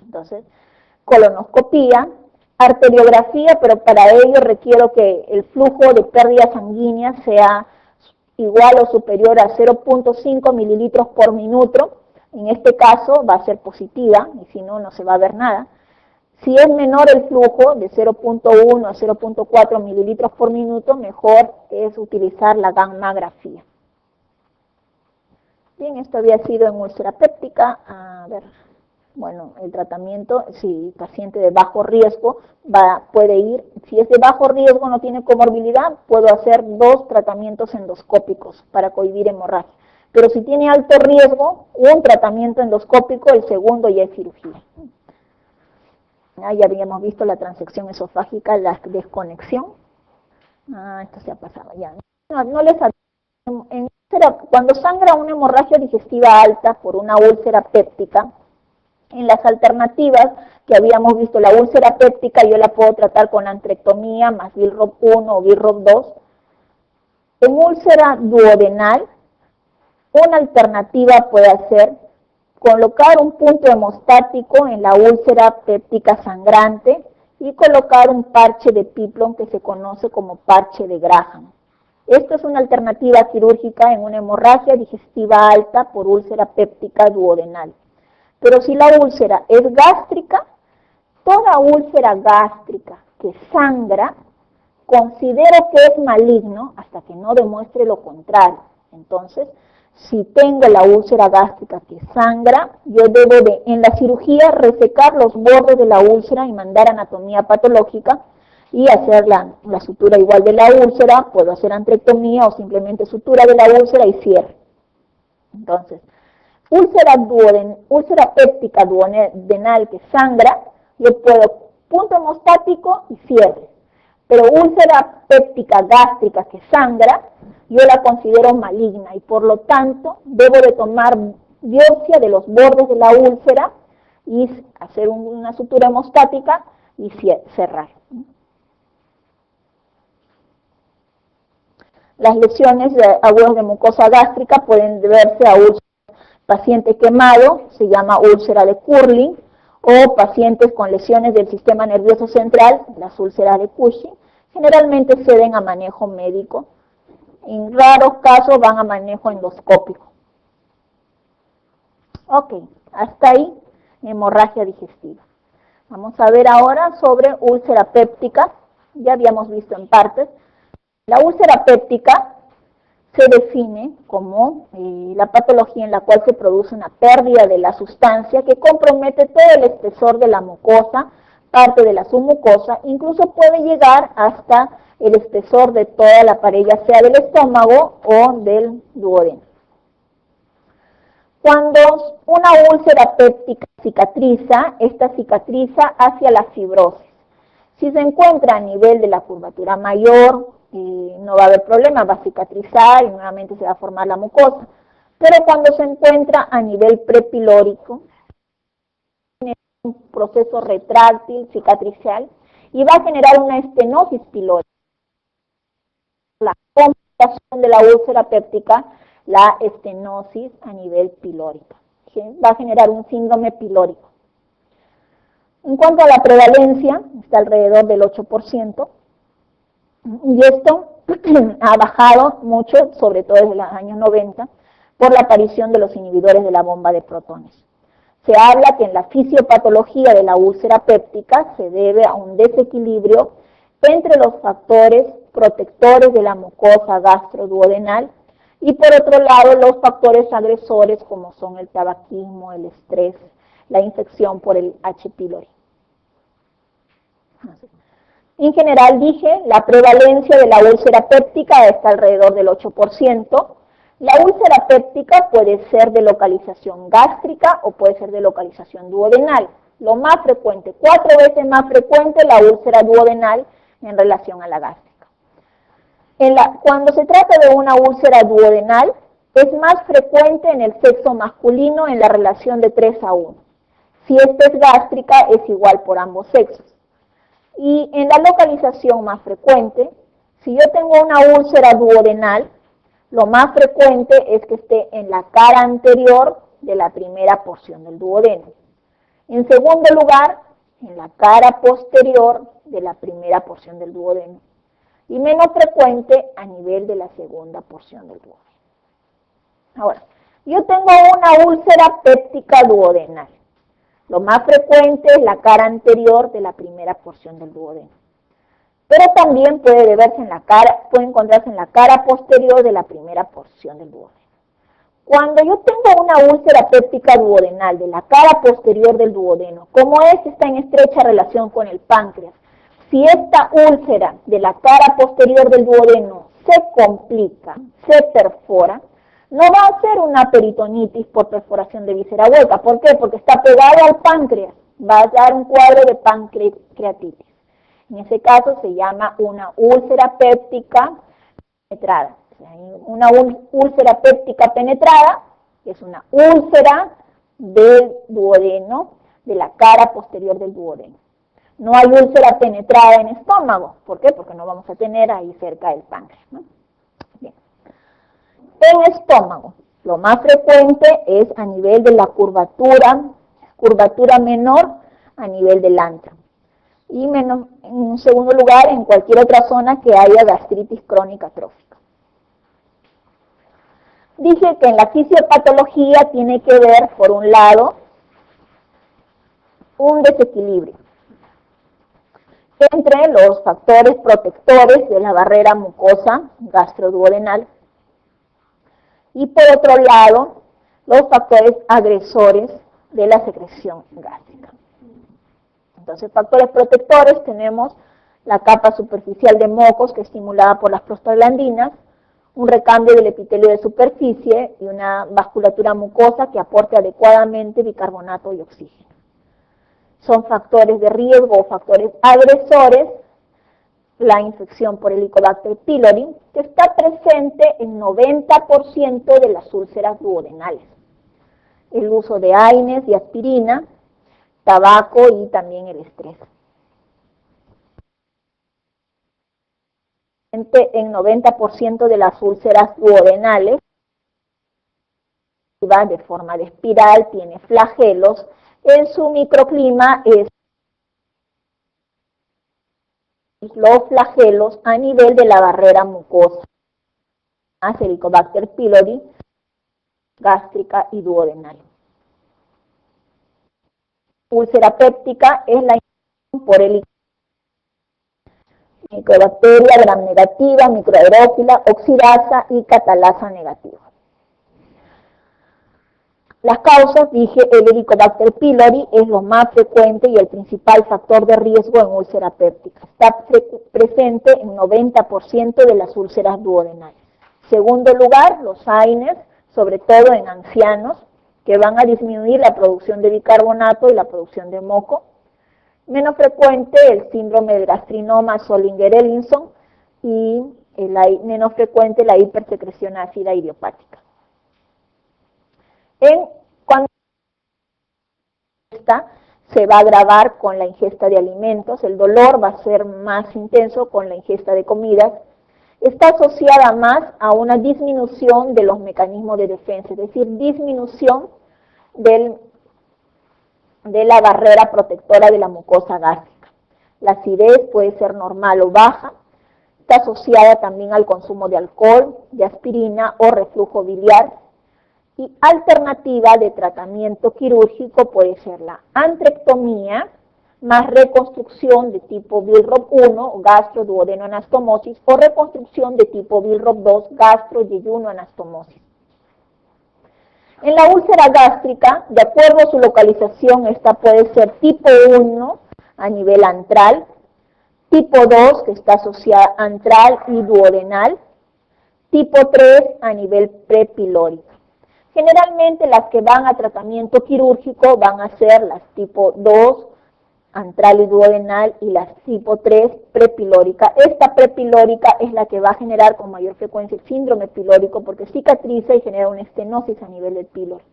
Entonces, colonoscopía, arteriografía, pero para ello requiero que el flujo de pérdida sanguínea sea igual o superior a 0.5 mililitros por minuto. En este caso va a ser positiva, y si no, no se va a ver nada. Si es menor el flujo, de 0.1 a 0.4 mililitros por minuto, mejor es utilizar la gammografía. Bien, esto había sido en úlcera péptica. A ver, bueno, el tratamiento, si paciente de bajo riesgo, puede ir, si es de bajo riesgo, no tiene comorbilidad, puedo hacer 2 tratamientos endoscópicos para cohibir hemorragia. Pero si tiene alto riesgo, un tratamiento endoscópico, el segundo ya es cirugía. Ya habíamos visto la transección esofágica, la desconexión. Esto se ha pasado ya. No les cuando sangra una hemorragia digestiva alta por una úlcera péptica, en las alternativas que habíamos visto, la úlcera péptica yo la puedo tratar con antrectomía más Billrob 1 o Billrob 2. En úlcera duodenal, una alternativa puede ser colocar un punto hemostático en la úlcera péptica sangrante y colocar un parche de Piplon que se conoce como parche de Graham. Esto es una alternativa quirúrgica en una hemorragia digestiva alta por úlcera péptica duodenal. Pero si la úlcera es gástrica, toda úlcera gástrica que sangra, considero que es maligno hasta que no demuestre lo contrario. Entonces, si tengo la úlcera gástrica que sangra, yo debo en la cirugía resecar los bordes de la úlcera y mandar anatomía patológica y hacer la sutura igual de la úlcera. Puedo hacer antrectomía o simplemente sutura de la úlcera y cierre. Entonces, úlcera péptica duodenal que sangra, yo puedo punto hemostático y cierre. Pero úlcera péptica gástrica que sangra, yo la considero maligna y por lo tanto debo de tomar biopsia de los bordes de la úlcera y hacer una sutura hemostática y cerrar. Las lesiones agudas de mucosa gástrica pueden deberse a úlceras, paciente quemado, se llama úlcera de Curling, o pacientes con lesiones del sistema nervioso central, las úlceras de Cushing, generalmente ceden a manejo médico. En raros casos van a manejo endoscópico. Ok, hasta ahí hemorragia digestiva. Vamos a ver ahora sobre úlcera péptica. Ya habíamos visto en partes. La úlcera péptica se define como la patología en la cual se produce una pérdida de la sustancia que compromete todo el espesor de la mucosa, parte de la submucosa, incluso puede llegar hasta el espesor de toda la pared, ya sea del estómago o del duodeno. Cuando una úlcera péptica cicatriza, esta cicatriza hacia la fibrosis. Si se encuentra a nivel de la curvatura mayor, no va a haber problema, va a cicatrizar y nuevamente se va a formar la mucosa. Pero cuando se encuentra a nivel prepilórico, tiene un proceso retráctil, cicatricial, y va a generar una estenosis pilórica. La complicación de la úlcera péptica, la estenosis a nivel pilórico. ¿Sí? Va a generar un síndrome pilórico. En cuanto a la prevalencia, está alrededor del 8%. Y esto ha bajado mucho, sobre todo desde los años 90, por la aparición de los inhibidores de la bomba de protones. Se habla que en la fisiopatología de la úlcera péptica se debe a un desequilibrio entre los factores protectores de la mucosa gastroduodenal y por otro lado los factores agresores como son el tabaquismo, el estrés, la infección por el H. pylori. En general dije, la prevalencia de la úlcera péptica está alrededor del 8%. La úlcera péptica puede ser de localización gástrica o puede ser de localización duodenal. Lo más frecuente, 4 veces más frecuente la úlcera duodenal en relación a la gástrica. Cuando se trata de una úlcera duodenal, es más frecuente en el sexo masculino en la relación de 3:1. Si esta es gástrica, es igual por ambos sexos. Y en la localización más frecuente, si yo tengo una úlcera duodenal, lo más frecuente es que esté en la cara anterior de la primera porción del duodeno. En segundo lugar, en la cara posterior de la primera porción del duodeno. Y menos frecuente a nivel de la segunda porción del duodeno. Ahora, yo tengo una úlcera péptica duodenal. Lo más frecuente es la cara anterior de la primera porción del duodeno. Pero también puede encontrarse en la cara posterior de la primera porción del duodeno. Cuando yo tengo una úlcera péptica duodenal de la cara posterior del duodeno, como está en estrecha relación con el páncreas, si esta úlcera de la cara posterior del duodeno se complica, se perfora, no va a ser una peritonitis por perforación de víscera hueca. ¿Por qué? Porque está pegado al páncreas. Va a dar un cuadro de pancreatitis. En ese caso se llama una úlcera péptica penetrada. O sea, una úlcera péptica penetrada es una úlcera del duodeno, de la cara posterior del duodeno. No hay úlcera penetrada en estómago. ¿Por qué? Porque no vamos a tener ahí cerca del páncreas, ¿no? Bien. En estómago, lo más frecuente es a nivel de la curvatura menor a nivel del antro. Y en un segundo lugar, en cualquier otra zona que haya gastritis crónica trófica. Dije que en la fisiopatología tiene que ver, por un lado, un desequilibrio entre los factores protectores de la barrera mucosa gastroduodenal y por otro lado, los factores agresores de la secreción gástrica. Entonces, factores protectores tenemos la capa superficial de mocos que es estimulada por las prostaglandinas, un recambio del epitelio de superficie y una vasculatura mucosa que aporte adecuadamente bicarbonato y oxígeno. Son factores de riesgo o factores agresores, la infección por Helicobacter pylori, que está presente en 90% de las úlceras duodenales. El uso de AINES y aspirina, tabaco y también el estrés. En 90% de las úlceras duodenales, va de forma de espiral, tiene flagelos, en su microclima es los flagelos a nivel de la barrera mucosa, Helicobacter pylori, gástrica y duodenal. Úlcera péptica es la infección por Helicobacteria gram negativa, microaerófila, oxidasa y catalasa negativa. Las causas, dije, el Helicobacter pylori es lo más frecuente y el principal factor de riesgo en úlcera péptica. Está presente en 90% de las úlceras duodenales. Segundo lugar, los AINES, sobre todo en ancianos, que van a disminuir la producción de bicarbonato y la producción de moco. Menos frecuente el síndrome del gastrinoma Zollinger-Ellison y menos frecuente la hipersecreción ácida idiopática. Cuando se va a agravar con la ingesta de alimentos, el dolor va a ser más intenso con la ingesta de comidas, está asociada más a una disminución de los mecanismos de defensa, es decir, disminución de la barrera protectora de la mucosa gástrica. La acidez puede ser normal o baja, está asociada también al consumo de alcohol, de aspirina o reflujo biliar. Y alternativa de tratamiento quirúrgico puede ser la antrectomía más reconstrucción de tipo Billroth 1, gastroduodenoanastomosis, o reconstrucción de tipo Billroth 2, gastroyeyunoanastomosis. En la úlcera gástrica, de acuerdo a su localización, esta puede ser tipo 1 a nivel antral, tipo 2 que está asociada antral y duodenal, tipo 3 a nivel prepilórico. Generalmente las que van a tratamiento quirúrgico van a ser las tipo 2, antral y duodenal, y las tipo 3, prepilórica. Esta prepilórica es la que va a generar con mayor frecuencia el síndrome pilórico porque cicatriza y genera una estenosis a nivel del píloro.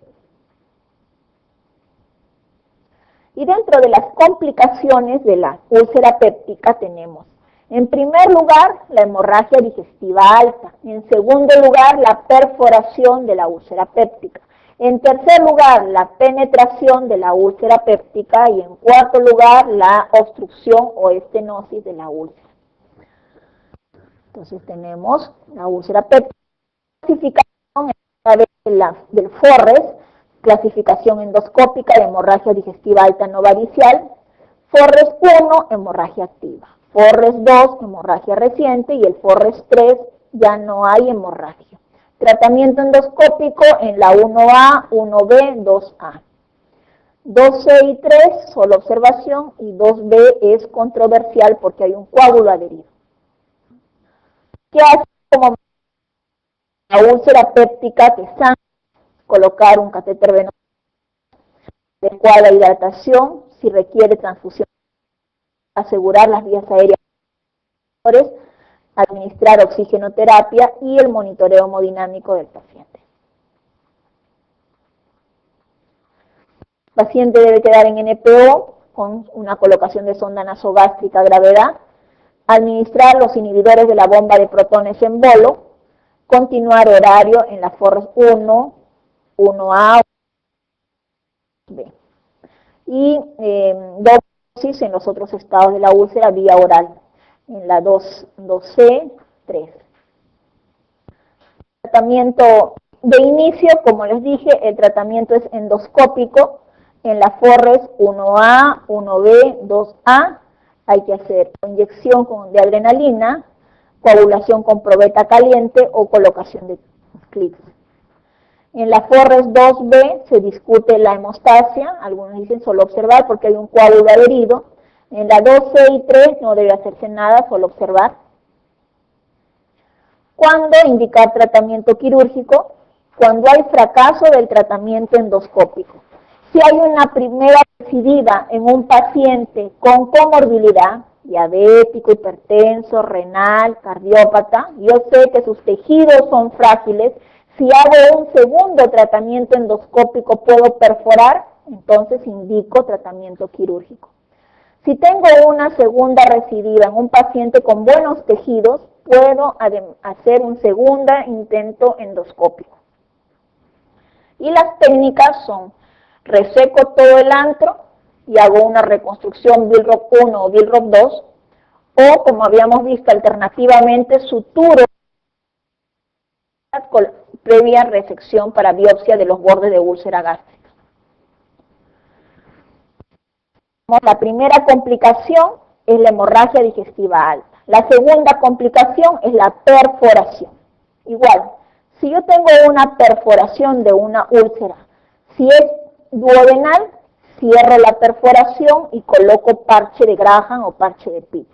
Y dentro de las complicaciones de la úlcera péptica tenemos, en primer lugar, la hemorragia digestiva alta. En segundo lugar, la perforación de la úlcera péptica. En tercer lugar, la penetración de la úlcera péptica. Y en cuarto lugar, la obstrucción o estenosis de la úlcera. Entonces tenemos la úlcera péptica. Clasificación del Forres, clasificación endoscópica de hemorragia digestiva alta no varicial. Forres 1, hemorragia activa. Forres 2, hemorragia reciente, y el Forres 3, ya no hay hemorragia. Tratamiento endoscópico en la 1A, 1B, 2A. 2C y 3, solo observación, y 2B es controversial porque hay un coágulo adherido. ¿Qué hace como la úlcera péptica que sangra? Colocar un catéter venoso, adecuada hidratación, si requiere transfusión, asegurar las vías aéreas, administrar oxigenoterapia y el monitoreo hemodinámico del paciente. El paciente debe quedar en NPO con una colocación de sonda nasogástrica a gravedad, administrar los inhibidores de la bomba de protones en bolo, continuar horario en la Forres 1, 1A, 2B. Y dosis en los otros estados de la úlcera vía oral, en la 2C, 3. Tratamiento de inicio, como les dije, el tratamiento es endoscópico. En la Forres 1A, 1B, 2A, hay que hacer inyección de adrenalina, coagulación con probeta caliente o colocación de clips. En la Forres 2B se discute la hemostasia, algunos dicen solo observar porque hay un coágulo adherido. En la 2C y 3 no debe hacerse nada, solo observar. ¿Cuándo indicar tratamiento quirúrgico? Cuando hay fracaso del tratamiento endoscópico. Si hay una primera recidida en un paciente con comorbilidad, diabético, hipertenso, renal, cardiópata, yo sé que sus tejidos son frágiles, si hago un segundo tratamiento endoscópico puedo perforar, entonces indico tratamiento quirúrgico. Si tengo una segunda recidiva en un paciente con buenos tejidos, puedo hacer un segundo intento endoscópico. Y las técnicas son: reseco todo el antro y hago una reconstrucción Billroth 1 o Billroth 2, o como habíamos visto alternativamente, suturo con previa resección para biopsia de los bordes de úlcera gástrica. La primera complicación es la hemorragia digestiva alta. La segunda complicación es la perforación. Igual, si yo tengo una perforación de una úlcera, si es duodenal, cierro la perforación y coloco parche de Graham o parche de Pitt.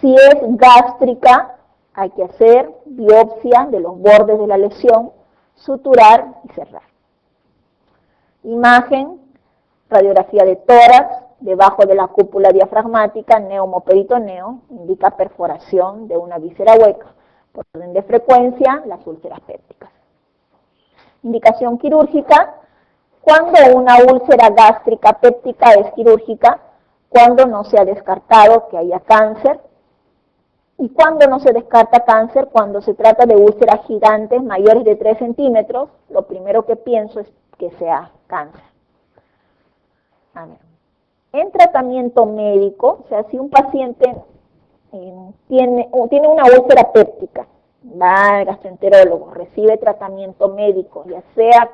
Si es gástrica, hay que hacer biopsia de los bordes de la lesión, suturar y cerrar. Imagen, radiografía de tórax, debajo de la cúpula diafragmática, neumoperitoneo, indica perforación de una víscera hueca. Por orden de frecuencia, las úlceras pépticas. Indicación quirúrgica: cuando una úlcera gástrica péptica es quirúrgica, cuando no se ha descartado que haya cáncer, y cuando no se descarta cáncer, cuando se trata de úlceras gigantes mayores de 3 centímetros, lo primero que pienso es que sea cáncer. A ver. En tratamiento médico, o sea, si un paciente tiene una úlcera péptica va al gastroenterólogo, recibe tratamiento médico, ya sea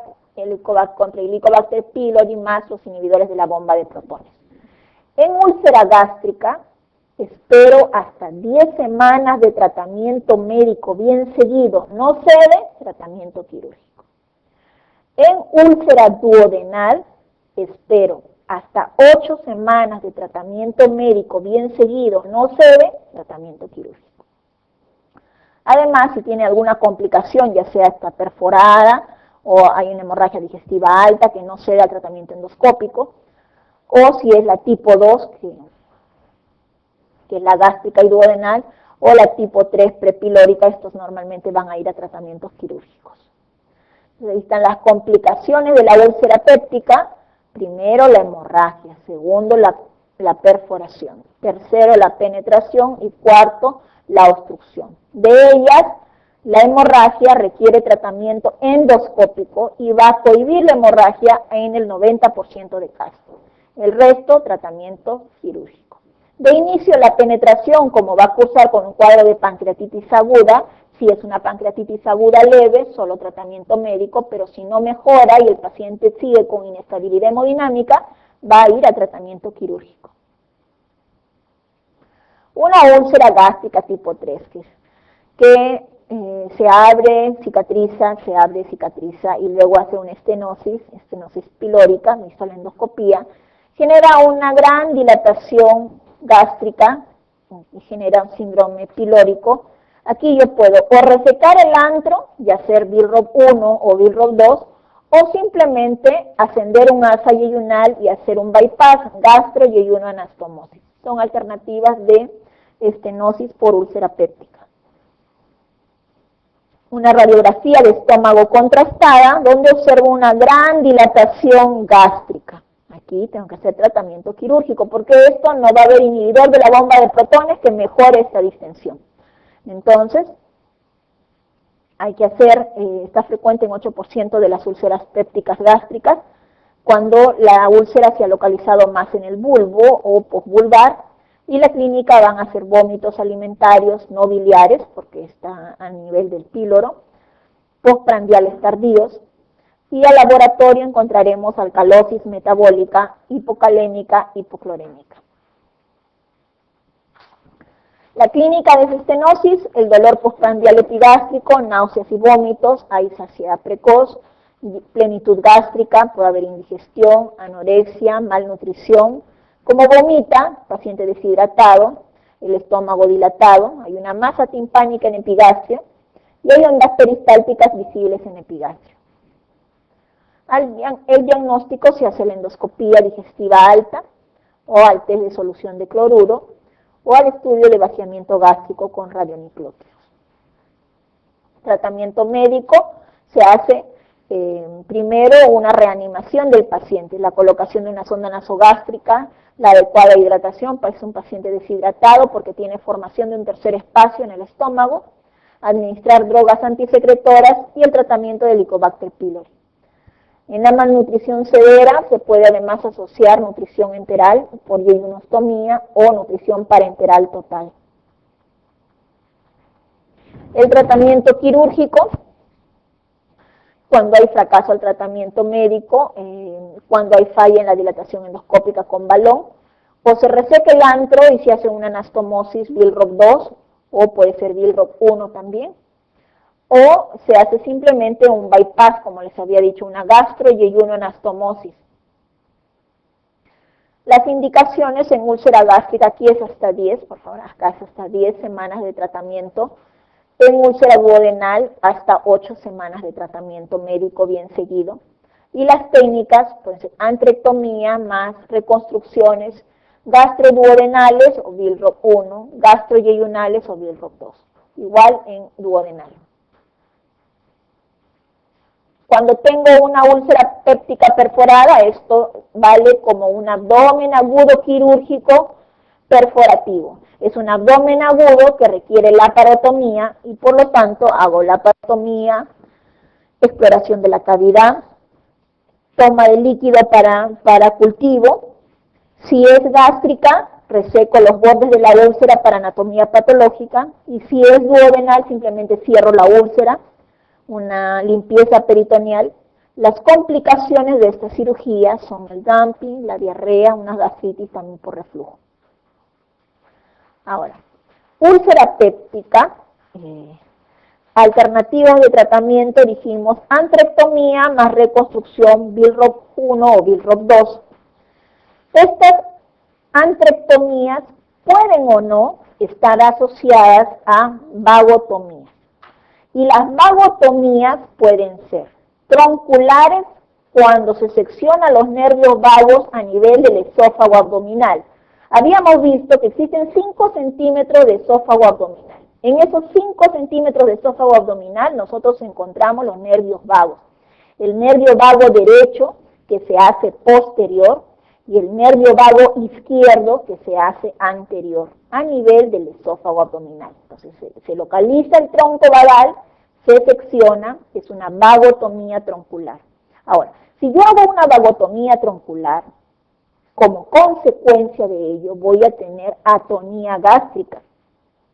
contra el Helicobacter pylori más los inhibidores de la bomba de protones. En úlcera gástrica, espero hasta 10 semanas de tratamiento médico bien seguido, no cede, tratamiento quirúrgico. En úlcera duodenal, espero hasta 8 semanas de tratamiento médico bien seguido, no cede, tratamiento quirúrgico. Además, si tiene alguna complicación, ya sea está perforada o hay una hemorragia digestiva alta que no cede al tratamiento endoscópico, o si es la tipo 2, que es la gástrica y duodenal, o la tipo 3 prepilórica, estos normalmente van a ir a tratamientos quirúrgicos. Entonces, ahí están las complicaciones de la úlcera péptica. Primero, la hemorragia. Segundo, la perforación. Tercero, la penetración. Y cuarto, la obstrucción. De ellas, la hemorragia requiere tratamiento endoscópico y va a cohibir la hemorragia en el 90% de casos. El resto, tratamiento quirúrgico. De inicio, la penetración, como va a cursar con un cuadro de pancreatitis aguda, si es una pancreatitis aguda leve, solo tratamiento médico, pero si no mejora y el paciente sigue con inestabilidad hemodinámica, va a ir a tratamiento quirúrgico. Una úlcera gástrica tipo 3, que se abre, cicatriza, se abre, cicatriza y luego hace una estenosis pilórica, me hizo la endoscopía, genera una gran dilatación gástrica y genera un síndrome pilórico. Aquí yo puedo o resecar el antro y hacer Billroth 1 o Billroth 2, o simplemente ascender un asa yeyunal y hacer un bypass gastro-yeyunoanastomosis. Son alternativas de estenosis por úlcera péptica. Una radiografía de estómago contrastada donde observo una gran dilatación gástrica. Aquí tengo que hacer tratamiento quirúrgico porque esto no va a haber inhibidor de la bomba de protones que mejore esta distensión. Entonces, hay que hacer, está frecuente en 8% de las úlceras pépticas gástricas, cuando la úlcera se ha localizado más en el bulbo o posvulvar, y la clínica van a ser vómitos alimentarios no biliares, porque está a nivel del píloro, postprandiales tardíos, y al laboratorio encontraremos alcalosis metabólica, hipocalémica, hipoclorémica. La clínica de estenosis, el dolor postprandial epigástrico, náuseas y vómitos, hay saciedad precoz, plenitud gástrica, puede haber indigestión, anorexia, malnutrición. Como vomita, paciente deshidratado, el estómago dilatado, hay una masa timpánica en epigastrio y hay ondas peristálticas visibles en epigastrio. El diagnóstico se hace la endoscopía digestiva alta o al test de solución de cloruro o al estudio de vaciamiento gástrico con radionucleótidos. Tratamiento médico se hace primero una reanimación del paciente, la colocación de una sonda nasogástrica, la adecuada hidratación para un paciente deshidratado porque tiene formación de un tercer espacio en el estómago, administrar drogas antisecretoras y el tratamiento del Helicobacter pylori. En la malnutrición severa se puede además asociar nutrición enteral por yeyunostomía o nutrición parenteral total. El tratamiento quirúrgico, cuando hay fracaso al tratamiento médico, cuando hay falla en la dilatación endoscópica con balón, o se reseca el antro y se hace una anastomosis Billroth 2, o puede ser Billroth 1 también, o se hace simplemente un bypass, como les había dicho, una gastro-yeyunoanastomosis. Las indicaciones en úlcera gástrica, aquí es hasta 10, por favor, acá es hasta 10 semanas de tratamiento. En úlcera duodenal, hasta 8 semanas de tratamiento médico bien seguido. Y las técnicas, pues, antrectomía más reconstrucciones gastroduodenales o Billroth 1, gastroyeyunales o Billroth 2. Igual en duodenal. Cuando tengo una úlcera péptica perforada, esto vale como un abdomen agudo quirúrgico perforativo. Es un abdomen agudo que requiere laparotomía y por lo tanto hago laparotomía, exploración de la cavidad, toma de líquido para cultivo. Si es gástrica, reseco los bordes de la úlcera para anatomía patológica, y si es duodenal simplemente cierro la úlcera, una limpieza peritoneal. Las complicaciones de esta cirugía son el dumping, la diarrea, una gastritis también por reflujo. Ahora, úlcera péptica, alternativas de tratamiento, dijimos, antrectomía más reconstrucción Billroth 1 o Billroth 2. Estas antrectomías pueden o no estar asociadas a vagotomías. Y las vagotomías pueden ser tronculares, cuando se seccionan los nervios vagos a nivel del esófago abdominal. Habíamos visto que existen 5 centímetros de esófago abdominal. En esos 5 centímetros de esófago abdominal nosotros encontramos los nervios vagos. El nervio vago derecho, que se hace posterior, y el nervio vago izquierdo, que se hace anterior, a nivel del esófago abdominal. Entonces se localiza el tronco vagal, se secciona, es una vagotomía troncular. Ahora, si yo hago una vagotomía troncular, como consecuencia de ello voy a tener atonía gástrica.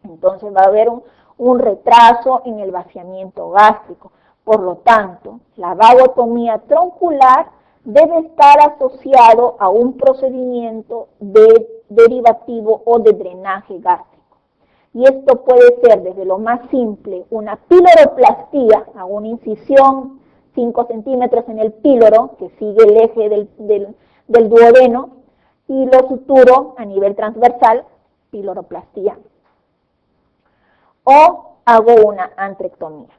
Entonces va a haber un retraso en el vaciamiento gástrico. Por lo tanto, la vagotomía troncular debe estar asociado a un procedimiento derivativo o de drenaje gástrico. Y esto puede ser desde lo más simple, una piloroplastia, a una incisión 5 centímetros en el píloro, que sigue el eje del duodeno, y lo suturo a nivel transversal, piloroplastia. O hago una antrectomía.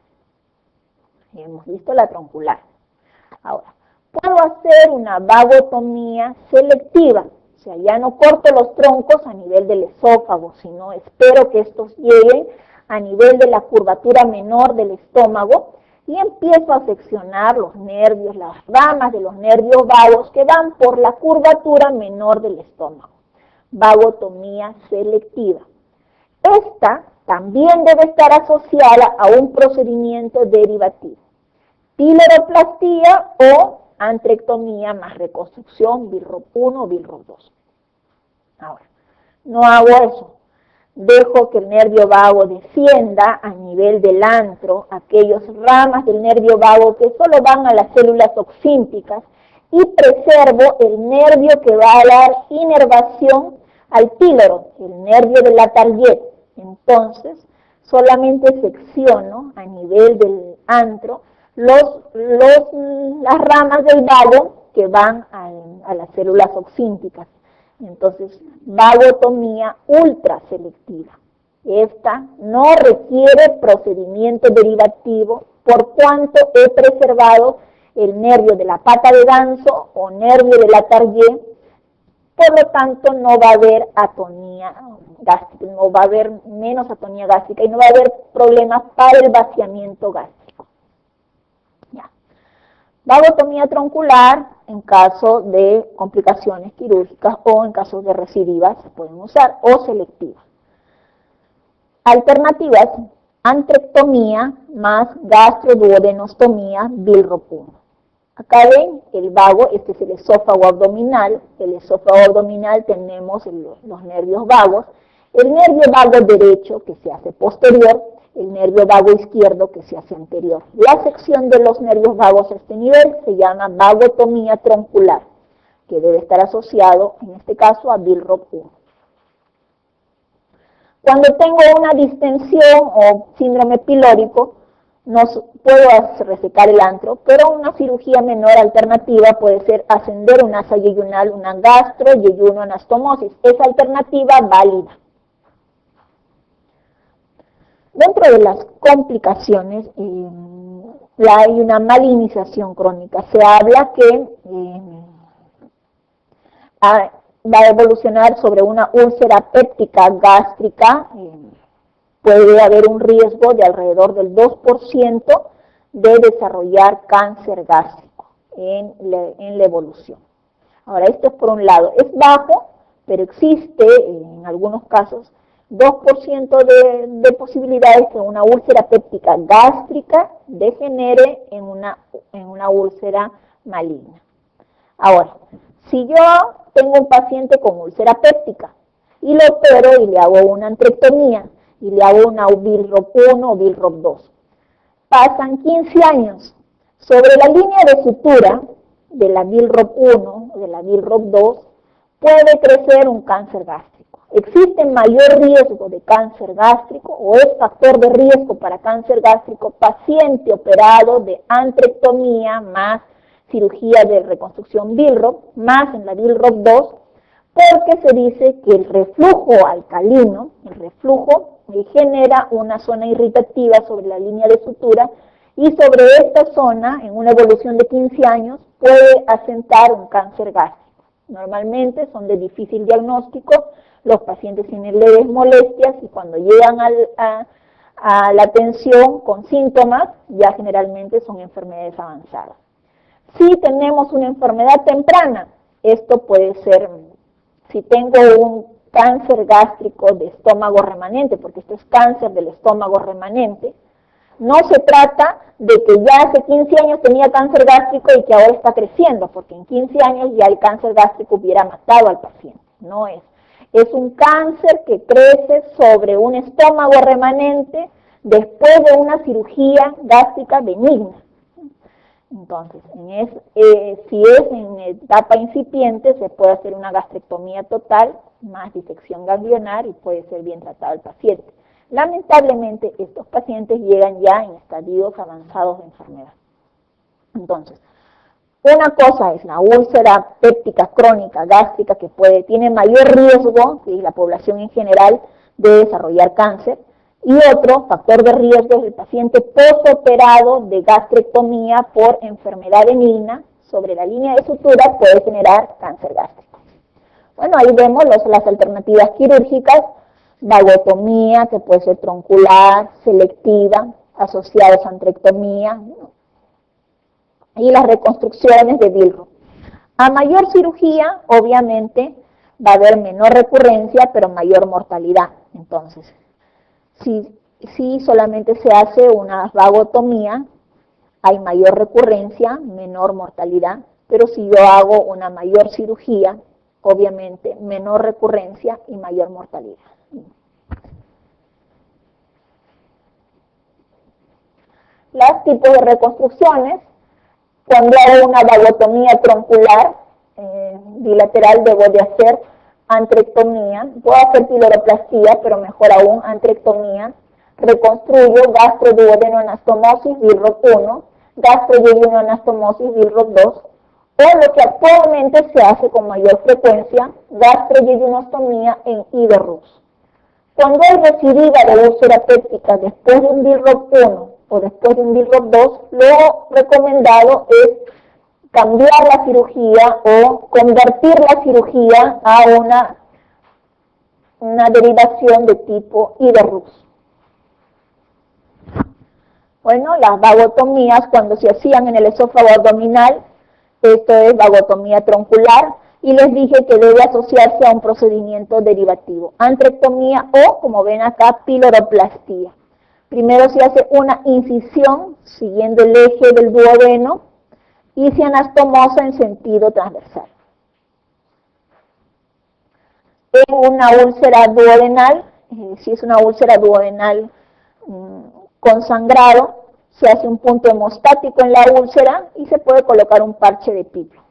Hemos visto la troncular. Ahora, puedo hacer una vagotomía selectiva. O sea, ya no corto los troncos a nivel del esófago, sino espero que estos lleguen a nivel de la curvatura menor del estómago y empiezo a seccionar los nervios, las ramas de los nervios vagos que van por la curvatura menor del estómago. Vagotomía selectiva. Esta también debe estar asociada a un procedimiento derivativo. Piloroplastia o antrectomía más reconstrucción, Billroth 1 o Billroth 2. Ahora, no hago eso. Dejo que el nervio vago descienda a nivel del antro, aquellas ramas del nervio vago que solo van a las células oxínticas, y preservo el nervio que va a dar inervación al píloro, el nervio de la Target. Entonces, solamente secciono a nivel del antro las ramas del vago que van a las células oxínticas. Entonces, vagotomía ultraselectiva. Esta no requiere procedimiento derivativo por cuanto he preservado el nervio de la pata de ganso o nervio de la Target. Por lo tanto, no va a haber atonía gástrica, no va a haber menos atonía gástrica y no va a haber problemas para el vaciamiento gástrico. Ya. Vagotomía troncular en caso de complicaciones quirúrgicas o en caso de recidivas se pueden usar, o selectivas. Alternativas, antrectomía más gastroduodenostomía Billroth 1. Acá ven el vago, este es el esófago abdominal. El esófago abdominal tenemos los nervios vagos. El nervio vago derecho, que se hace posterior, el nervio vago izquierdo, que se hace anterior. La sección de los nervios vagos a este nivel se llama vagotomía troncular, que debe estar asociado, en este caso, a Billroth 1. Cuando tengo una distensión o síndrome pilórico, no puedo resecar el antro, pero una cirugía menor alternativa puede ser ascender un asa yeyunal, una gastro-yeyunoanastomosis. Es alternativa válida. Dentro de las complicaciones hay una malignización crónica. Se habla que va a evolucionar sobre una úlcera péptica gástrica. Puede haber un riesgo de alrededor del 2% de desarrollar cáncer gástrico en la evolución. Ahora, esto es por un lado. Es bajo, pero existe en algunos casos 2% de posibilidades que una úlcera péptica gástrica degenere en una úlcera maligna. Ahora, si yo tengo un paciente con úlcera péptica y lo opero y le hago una antrectomía y le hago una Billroth 1 o Billroth 2. Pasan 15 años. Sobre la línea de sutura de la Billroth 1 o de la Billroth 2 puede crecer un cáncer gástrico. Existe mayor riesgo de cáncer gástrico o es factor de riesgo para cáncer gástrico paciente operado de antrectomía más cirugía de reconstrucción Billroth, más en la Billroth 2, porque se dice que el reflujo alcalino, el reflujo, genera una zona irritativa sobre la línea de sutura y sobre esta zona, en una evolución de 15 años, puede asentar un cáncer gástrico. Normalmente son de difícil diagnóstico, los pacientes tienen leves molestias y cuando llegan a la atención con síntomas, ya generalmente son enfermedades avanzadas. Si tenemos una enfermedad temprana, esto puede ser, si tengo un cáncer gástrico de estómago remanente, porque esto es cáncer del estómago remanente, no se trata de que ya hace 15 años tenía cáncer gástrico y que ahora está creciendo, porque en 15 años ya el cáncer gástrico hubiera matado al paciente. No es. Es un cáncer que crece sobre un estómago remanente después de una cirugía gástrica benigna. Entonces, si es en etapa incipiente, se puede hacer una gastrectomía total, más disección ganglionar y puede ser bien tratado el paciente. Lamentablemente, estos pacientes llegan ya en estadios avanzados de enfermedad. Entonces, una cosa es la úlcera péptica crónica gástrica que tiene mayor riesgo que la población en general de desarrollar cáncer, y otro factor de riesgo es el paciente postoperado de gastrectomía por enfermedad benigna sobre la línea de sutura puede generar cáncer gástrico. Bueno, ahí vemos las alternativas quirúrgicas, vagotomía, que puede ser troncular, selectiva, asociados a antrectomía, y las reconstrucciones de Billroth. A mayor cirugía, obviamente, va a haber menor recurrencia, pero mayor mortalidad. Entonces, si solamente se hace una vagotomía, hay mayor recurrencia, menor mortalidad, pero si yo hago una mayor cirugía, obviamente menor recurrencia y mayor mortalidad. Los tipos de reconstrucciones, cuando hago una vagotomía troncular bilateral, debo de hacer antrectomía, puedo hacer piloroplastia, pero mejor aún antrectomía, reconstruyo gastroduodenoanastomosis Billroth 1, gastroyeyunoanastomosis Billroth 2, o lo que actualmente se hace con mayor frecuencia, gastroyeyunostomía en IDO-RUS. Cuando hay recidiva de úlcera péptica después de un Billroth 1 o después de un Billroth 2, lo recomendado es cambiar la cirugía o convertir la cirugía a una derivación de tipo IDO-RUS. Bueno, las vagotomías cuando se hacían en el esófago abdominal, esto es vagotomía troncular, y les dije que debe asociarse a un procedimiento derivativo, antrectomía o, como ven acá, piloroplastia. Primero se hace una incisión siguiendo el eje del duodeno y se anastomosa en sentido transversal. En una úlcera duodenal, si es una úlcera duodenal con sangrado, se hace un punto hemostático en la úlcera y se puede colocar un parche de piplo.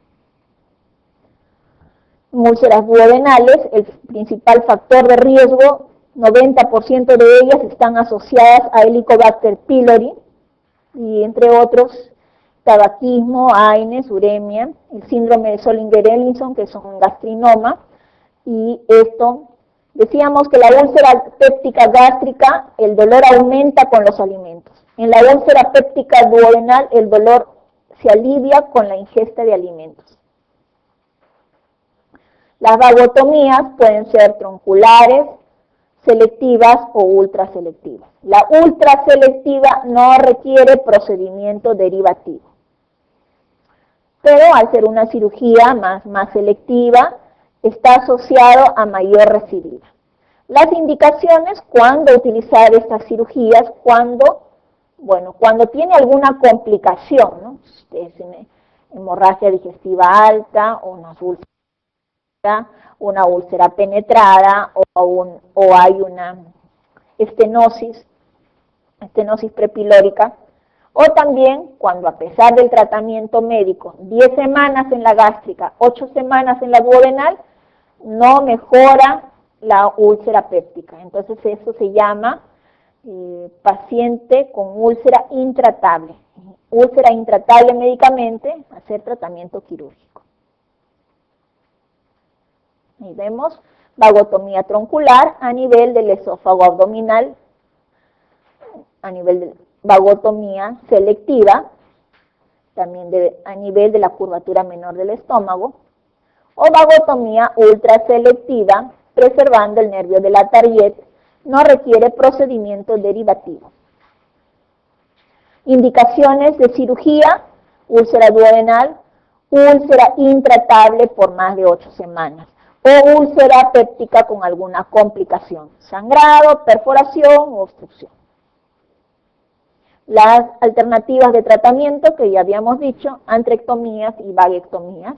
En úlceras duodenales, el principal factor de riesgo, 90% de ellas están asociadas a Helicobacter pylori, y entre otros, tabaquismo, AINES, uremia, el síndrome de Zollinger-Ellison, que es un gastrinoma, y esto, decíamos que la úlcera péptica gástrica, el dolor aumenta con los alimentos. En la úlcera péptica duodenal, el dolor se alivia con la ingesta de alimentos. Las vagotomías pueden ser tronculares, selectivas o ultraselectivas. La ultraselectiva no requiere procedimiento derivativo, pero al ser una cirugía más selectiva, está asociado a mayor recidiva. Las indicaciones, cuando utilizar estas cirugías, cuando tiene alguna complicación, ¿no? Hemorragia digestiva alta o una úlcera una úlcera penetrada o hay una estenosis prepilórica, o también cuando a pesar del tratamiento médico, 10 semanas en la gástrica, 8 semanas en la duodenal, no mejora la úlcera péptica. Entonces eso se llama paciente con úlcera intratable. Úlcera intratable médicamente, hacer tratamiento quirúrgico. Ahí vemos vagotomía troncular a nivel del esófago abdominal, a nivel de vagotomía selectiva, también a nivel de la curvatura menor del estómago, o vagotomía ultraselectiva, preservando el nervio de la Tariet, no requiere procedimiento derivativo. Indicaciones de cirugía: úlcera duodenal, úlcera intratable por más de 8 semanas, o úlcera péptica con alguna complicación, sangrado, perforación o obstrucción. Las alternativas de tratamiento que ya habíamos dicho, antrectomías y vaguectomías.